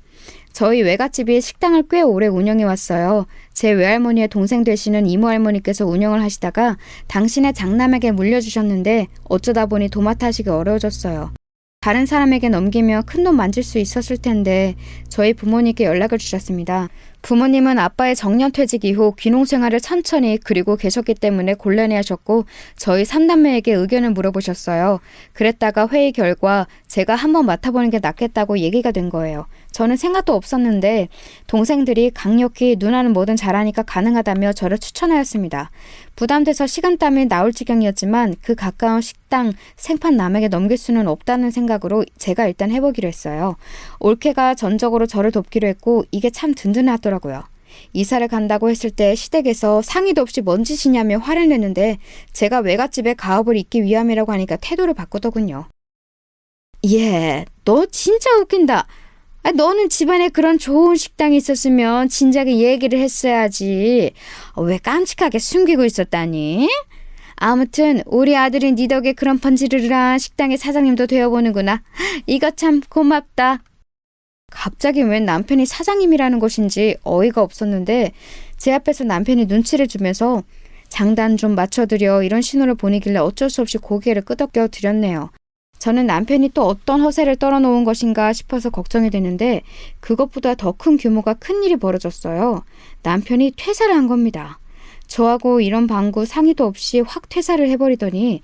저희 외갓집이 식당을 꽤 오래 운영해왔어요. 제 외할머니의 동생 되시는 이모할머니께서 운영을 하시다가 당신의 장남에게 물려주셨는데 어쩌다 보니 도맡아 하시기 어려워졌어요. 다른 사람에게 넘기며 큰돈 만질 수 있었을 텐데 저희 부모님께 연락을 주셨습니다. 부모님은 아빠의 정년퇴직 이후 귀농 생활을 천천히 그리고 계셨기 때문에 곤란해하셨고 저희 3남매에게 의견을 물어보셨어요. 그랬다가 회의 결과 제가 한번 맡아보는 게 낫겠다고 얘기가 된 거예요. 저는 생각도 없었는데 동생들이 강력히 누나는 뭐든 잘하니까 가능하다며 저를 추천하였습니다. 부담돼서 식은땀이 나올 지경이었지만 그 가까운 식당 생판 남에게 넘길 수는 없다는 생각으로 제가 일단 해보기로 했어요. 올케가 전적으로 저를 돕기로 했고 이게 참 든든하더라고요. 이사를 간다고 했을 때 시댁에서 상의도 없이 뭔 짓이냐며 화를 냈는데 제가 외갓집에 가업을 잇기 위함이라고 하니까 태도를 바꾸더군요. 예, 너 진짜 웃긴다. 너는 집안에 그런 좋은 식당이 있었으면 진작에 얘기를 했어야지. 왜 깜찍하게 숨기고 있었다니? 아무튼 우리 아들이 네 덕에 그런 번지르르한 식당의 사장님도 되어보는구나. 이거 참 고맙다. 갑자기 웬 남편이 사장님이라는 것인지 어이가 없었는데 제 앞에서 남편이 눈치를 주면서 장단 좀 맞춰드려 이런 신호를 보내길래 어쩔 수 없이 고개를 끄덕여 드렸네요. 저는 남편이 또 어떤 허세를 떨어놓은 것인가 싶어서 걱정이 되는데 그것보다 더 큰 규모가 큰일이 벌어졌어요. 남편이 퇴사를 한 겁니다. 저하고 이런 방구 상의도 없이 확 퇴사를 해버리더니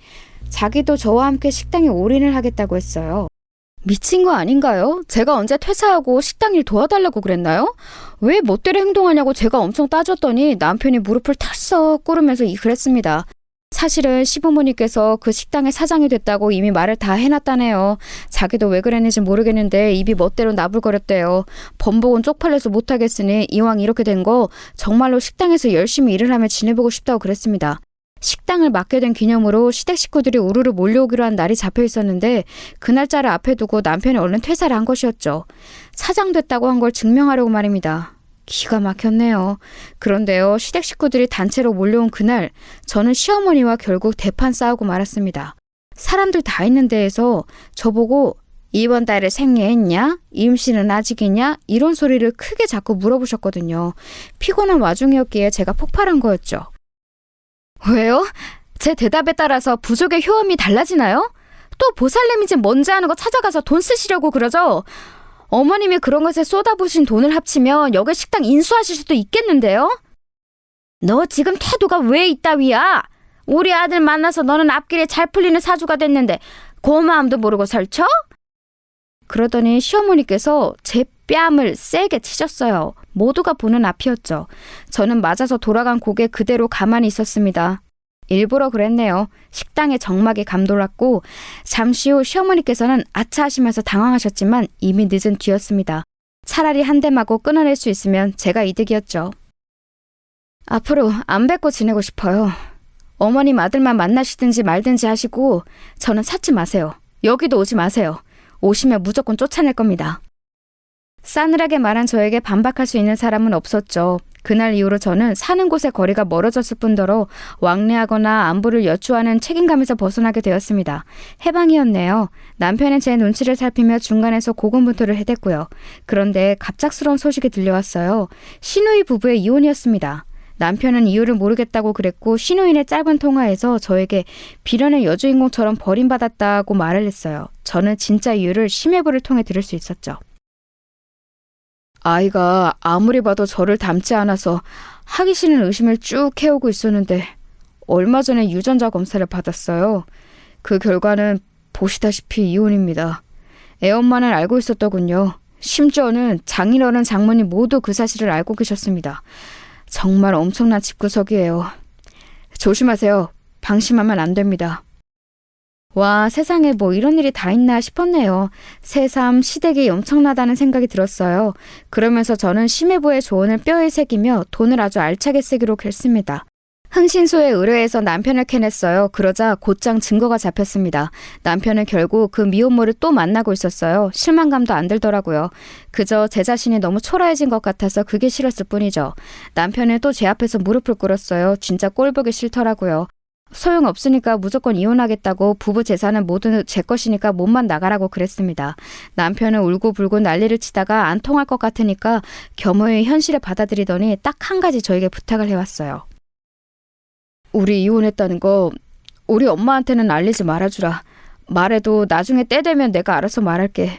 자기도 저와 함께 식당에 올인을 하겠다고 했어요. 미친 거 아닌가요? 제가 언제 퇴사하고 식당 일 도와달라고 그랬나요? 왜 멋대로 행동하냐고 제가 엄청 따졌더니 남편이 무릎을 털썩 꿇으면서 그랬습니다. 사실은 시부모님께서 그 식당의 사장이 됐다고 이미 말을 다 해놨다네요. 자기도 왜 그랬는지 모르겠는데 입이 멋대로 나불거렸대요. 번복은 쪽팔려서 못하겠으니 이왕 이렇게 된 거 정말로 식당에서 열심히 일을 하며 지내보고 싶다고 그랬습니다. 식당을 맡게 된 기념으로 시댁 식구들이 우르르 몰려오기로 한 날이 잡혀 있었는데 그 날짜를 앞에 두고 남편이 얼른 퇴사를 한 것이었죠. 사장 됐다고 한 걸 증명하려고 말입니다. 기가 막혔네요. 그런데요, 시댁 식구들이 단체로 몰려온 그날 저는 시어머니와 결국 대판 싸우고 말았습니다. 사람들 다 있는 데에서 저보고 이번 달에 생리했냐? 임신은 아직이냐? 이런 소리를 크게 자꾸 물어보셨거든요. 피곤한 와중이었기에 제가 폭발한 거였죠. 왜요? 제 대답에 따라서 부족의 효험이 달라지나요? 또 보살님인지 뭔지 아는 거 찾아가서 돈 쓰시려고 그러죠? 어머님이 그런 것에 쏟아부으신 돈을 합치면 여기 식당 인수하실 수도 있겠는데요? 너 지금 태도가 왜 이따위야? 우리 아들 만나서 너는 앞길에 잘 풀리는 사주가 됐는데 고마움도 모르고 설쳐? 그러더니 시어머니께서 제 뺨을 세게 치셨어요. 모두가 보는 앞이었죠. 저는 맞아서 돌아간 고개 그대로 가만히 있었습니다. 일부러 그랬네요. 식당에 정막이 감돌았고 잠시 후 시어머니께서는 아차 하시면서 당황하셨지만 이미 늦은 뒤였습니다. 차라리 한 대 맞고 끊어낼 수 있으면 제가 이득이었죠. 앞으로 안 뵙고 지내고 싶어요. 어머님 아들만 만나시든지 말든지 하시고 저는 찾지 마세요. 여기도 오지 마세요. 오시면 무조건 쫓아낼 겁니다. 싸늘하게 말한 저에게 반박할 수 있는 사람은 없었죠. 그날 이후로 저는 사는 곳의 거리가 멀어졌을 뿐더러 왕래하거나 안부를 여쭈하는 책임감에서 벗어나게 되었습니다. 해방이었네요. 남편은 제 눈치를 살피며 중간에서 고군분투를 해댔고요. 그런데 갑작스러운 소식이 들려왔어요. 시누이 부부의 이혼이었습니다. 남편은 이유를 모르겠다고 그랬고 시누이의 짧은 통화에서 저에게 비련의 여주인공처럼 버림받았다고 말을 했어요. 저는 진짜 이유를 심해부를 통해 들을 수 있었죠. 아이가 아무리 봐도 저를 닮지 않아서 하기 싫은 의심을 쭉 해오고 있었는데 얼마 전에 유전자 검사를 받았어요. 그 결과는 보시다시피 이혼입니다. 애엄마는 알고 있었더군요. 심지어는 장인어른 장모님 모두 그 사실을 알고 계셨습니다. 정말 엄청난 집구석이에요. 조심하세요. 방심하면 안 됩니다. 와, 세상에 뭐 이런 일이 다 있나 싶었네요. 새삼 시댁이 엄청나다는 생각이 들었어요. 그러면서 저는 심해부의 조언을 뼈에 새기며 돈을 아주 알차게 쓰기로 결심했습니다. 흥신소에 의뢰해서 남편을 캐냈어요. 그러자 곧장 증거가 잡혔습니다. 남편은 결국 그 미혼모를 또 만나고 있었어요. 실망감도 안 들더라고요. 그저 제 자신이 너무 초라해진 것 같아서 그게 싫었을 뿐이죠. 남편은 또 제 앞에서 무릎을 꿇었어요. 진짜 꼴보기 싫더라고요. 소용없으니까 무조건 이혼하겠다고 부부 재산은 모두 제 것이니까 몸만 나가라고 그랬습니다. 남편은 울고불고 난리를 치다가 안 통할 것 같으니까 겸허히 현실을 받아들이더니 딱 한 가지 저에게 부탁을 해왔어요. 우리 이혼했다는 거 우리 엄마한테는 알리지 말아주라. 말해도 나중에 때 되면 내가 알아서 말할게.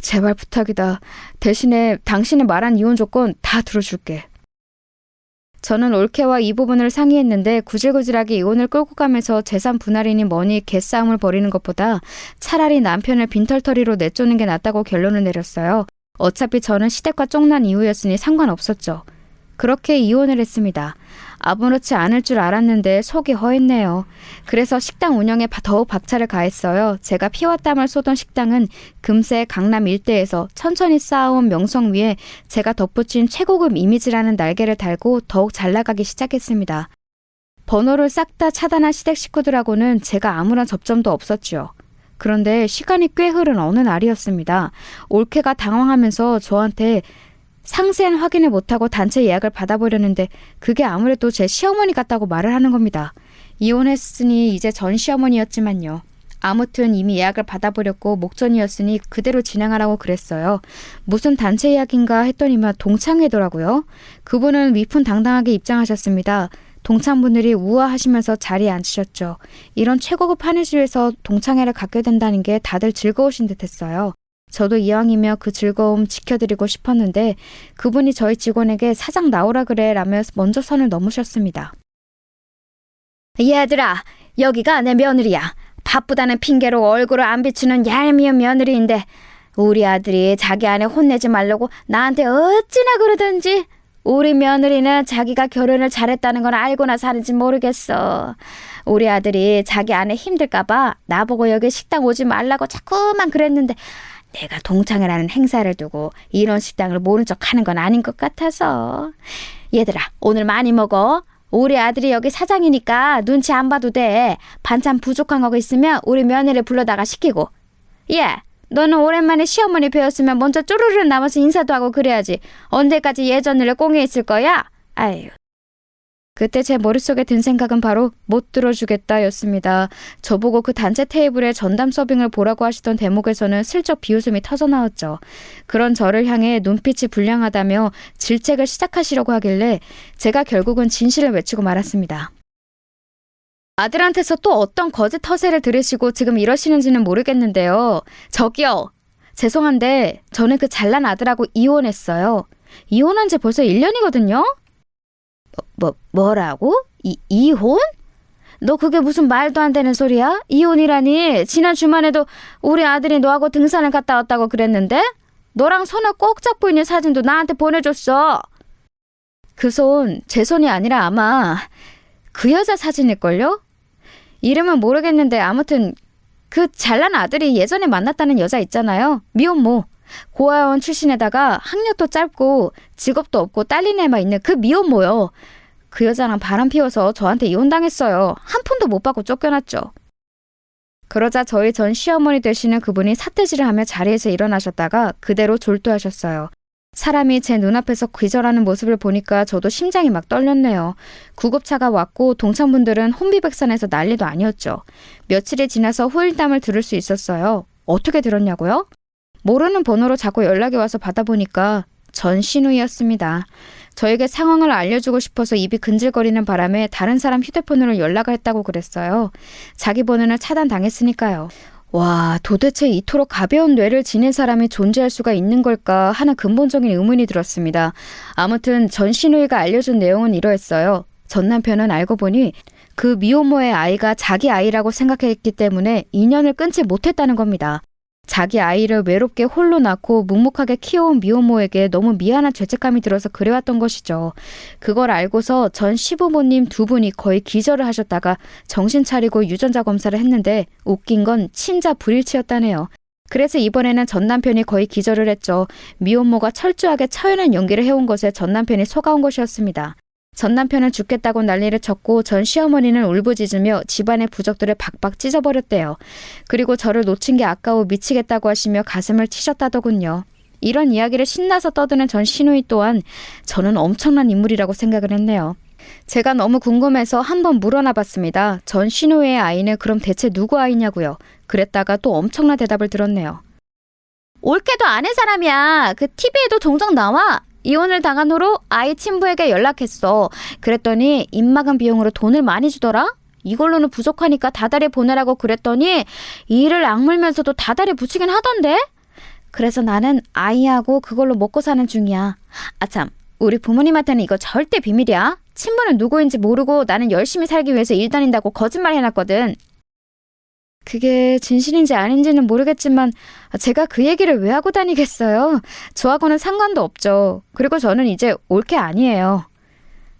제발 부탁이다. 대신에 당신이 말한 이혼 조건 다 들어줄게. 저는 올케와 이 부분을 상의했는데 구질구질하게 이혼을 끌고 가면서 재산 분할이니 뭐니 개싸움을 벌이는 것보다 차라리 남편을 빈털터리로 내쫓는 게 낫다고 결론을 내렸어요. 어차피 저는 시댁과 쫑난 이후였으니 상관없었죠. 그렇게 이혼을 했습니다. 아무렇지 않을 줄 알았는데 속이 허했네요. 그래서 식당 운영에 더욱 박차를 가했어요. 제가 피와 땀을 쏟은 식당은 금세 강남 일대에서 천천히 쌓아온 명성 위에 제가 덧붙인 최고급 이미지라는 날개를 달고 더욱 잘 나가기 시작했습니다. 번호를 싹 다 차단한 시댁 식구들하고는 제가 아무런 접점도 없었죠. 그런데 시간이 꽤 흐른 어느 날이었습니다. 올케가 당황하면서 저한테 상세한 확인을 못하고 단체 예약을 받아보려는데 그게 아무래도 제 시어머니 같다고 말을 하는 겁니다. 이혼했으니 이제 전 시어머니였지만요. 아무튼 이미 예약을 받아버렸고 목전이었으니 그대로 진행하라고 그랬어요. 무슨 단체 예약인가 했더니만 동창회더라고요. 그분은 위풍당당하게 입장하셨습니다. 동창분들이 우아하시면서 자리에 앉으셨죠. 이런 최고급 한의실에서 동창회를 갖게 된다는 게 다들 즐거우신 듯했어요. 저도 이왕이면 그 즐거움 지켜드리고 싶었는데 그분이 저희 직원에게 사장 나오라 그래 라며 먼저 선을 넘으셨습니다. 얘들아, 여기가 내 며느리야. 바쁘다는 핑계로 얼굴을 안 비추는 얄미운 며느리인데 우리 아들이 자기 아내 혼내지 말라고 나한테 어찌나 그러든지 우리 며느리는 자기가 결혼을 잘했다는 건 알고나 사는지 모르겠어. 우리 아들이 자기 아내 힘들까봐 나보고 여기 식당 오지 말라고 자꾸만 그랬는데 내가 동창회라는 행사를 두고 이런 식당을 모른 척 하는 건 아닌 것 같아서. 얘들아, 오늘 많이 먹어. 우리 아들이 여기 사장이니까 눈치 안 봐도 돼. 반찬 부족한 거 있으면 우리 며느리 불러다가 시키고. 예, 너는 오랜만에 시어머니 뵈었으면 먼저 쪼르르 나와서 인사도 하고 그래야지. 언제까지 예전 일을 꽁에 있을 거야? 아유. 그때 제 머릿속에 든 생각은 바로 못 들어주겠다 였습니다. 저보고 그 단체 테이블에 전담 서빙을 보라고 하시던 대목에서는 슬쩍 비웃음이 터져나왔죠. 그런 저를 향해 눈빛이 불량하다며 질책을 시작하시려고 하길래 제가 결국은 진실을 외치고 말았습니다. 아들한테서 또 어떤 거짓 허세를 들으시고 지금 이러시는지는 모르겠는데요. 저기요. 죄송한데 저는 그 잘난 아들하고 이혼했어요. 이혼한 지 벌써 1년이거든요. 뭐라고? 이혼? 너 그게 무슨 말도 안 되는 소리야? 이혼이라니. 지난 주말에도 우리 아들이 너하고 등산을 갔다 왔다고 그랬는데? 너랑 손을 꼭 잡고 있는 사진도 나한테 보내줬어. 그 손, 제 손이 아니라 아마 그 여자 사진일걸요? 이름은 모르겠는데 아무튼 그 잘난 아들이 예전에 만났다는 여자 있잖아요. 미혼모. 고아원 출신에다가 학력도 짧고 직업도 없고 딸린 애만 있는 그 미혼모요. 그 여자랑 바람 피워서 저한테 이혼당했어요. 한 푼도 못 받고 쫓겨났죠. 그러자 저희 전 시어머니 되시는 그분이 삿대질을 하며 자리에서 일어나셨다가 그대로 졸도하셨어요. 사람이 제 눈앞에서 기절하는 모습을 보니까 저도 심장이 막 떨렸네요. 구급차가 왔고 동창분들은 혼비백산해서 난리도 아니었죠. 며칠이 지나서 후일담을 들을 수 있었어요. 어떻게 들었냐고요? 모르는 번호로 자꾸 연락이 와서 받아보니까 전 신우이였습니다. 저에게 상황을 알려주고 싶어서 입이 근질거리는 바람에 다른 사람 휴대폰으로 연락을 했다고 그랬어요. 자기 번호는 차단당했으니까요. 와, 도대체 이토록 가벼운 뇌를 지닌 사람이 존재할 수가 있는 걸까 하는 근본적인 의문이 들었습니다. 아무튼 전 신우이가 알려준 내용은 이러했어요. 전 남편은 알고 보니 그 미혼모의 아이가 자기 아이라고 생각했기 때문에 인연을 끊지 못했다는 겁니다. 자기 아이를 외롭게 홀로 낳고 묵묵하게 키워온 미혼모에게 너무 미안한 죄책감이 들어서 그래왔던 것이죠. 그걸 알고서 전 시부모님 두 분이 거의 기절을 하셨다가 정신 차리고 유전자 검사를 했는데 웃긴 건 친자 불일치였다네요. 그래서 이번에는 전 남편이 거의 기절을 했죠. 미혼모가 철저하게 처연한 연기를 해온 것에 전 남편이 속아온 것이었습니다. 전 남편은 죽겠다고 난리를 쳤고 전 시어머니는 울부짖으며 집안의 부적들을 박박 찢어버렸대요. 그리고 저를 놓친 게 아까워 미치겠다고 하시며 가슴을 치셨다더군요. 이런 이야기를 신나서 떠드는 전 시누이 또한 저는 엄청난 인물이라고 생각을 했네요. 제가 너무 궁금해서 한번 물어나 봤습니다. 전 시누이의 아이는 그럼 대체 누구 아이냐고요. 그랬다가 또 엄청난 대답을 들었네요. 올케도 아는 사람이야. 그 TV에도 종종 나와. 이혼을 당한 후로 아이 친부에게 연락했어. 그랬더니 입막음 비용으로 돈을 많이 주더라. 이걸로는 부족하니까 다달이 보내라고 그랬더니 이를 악물면서도 다달이 붙이긴 하던데. 그래서 나는 아이하고 그걸로 먹고 사는 중이야. 아참, 우리 부모님한테는 이거 절대 비밀이야. 친부는 누구인지 모르고 나는 열심히 살기 위해서 일 다닌다고 거짓말 해놨거든. 그게 진실인지 아닌지는 모르겠지만 제가 그 얘기를 왜 하고 다니겠어요? 저하고는 상관도 없죠. 그리고 저는 이제 올게 아니에요.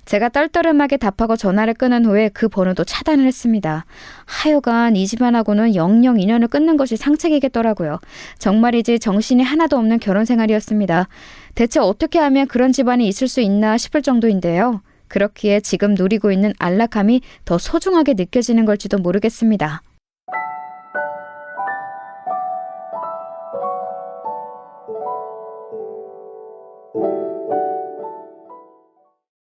제가 떨떠름하게 답하고 전화를 끊은 후에 그 번호도 차단을 했습니다. 하여간 이 집안하고는 영영 인연을 끊는 것이 상책이겠더라고요. 정말이지 정신이 하나도 없는 결혼 생활이었습니다. 대체 어떻게 하면 그런 집안이 있을 수 있나 싶을 정도인데요. 그렇기에 지금 누리고 있는 안락함이 더 소중하게 느껴지는 걸지도 모르겠습니다.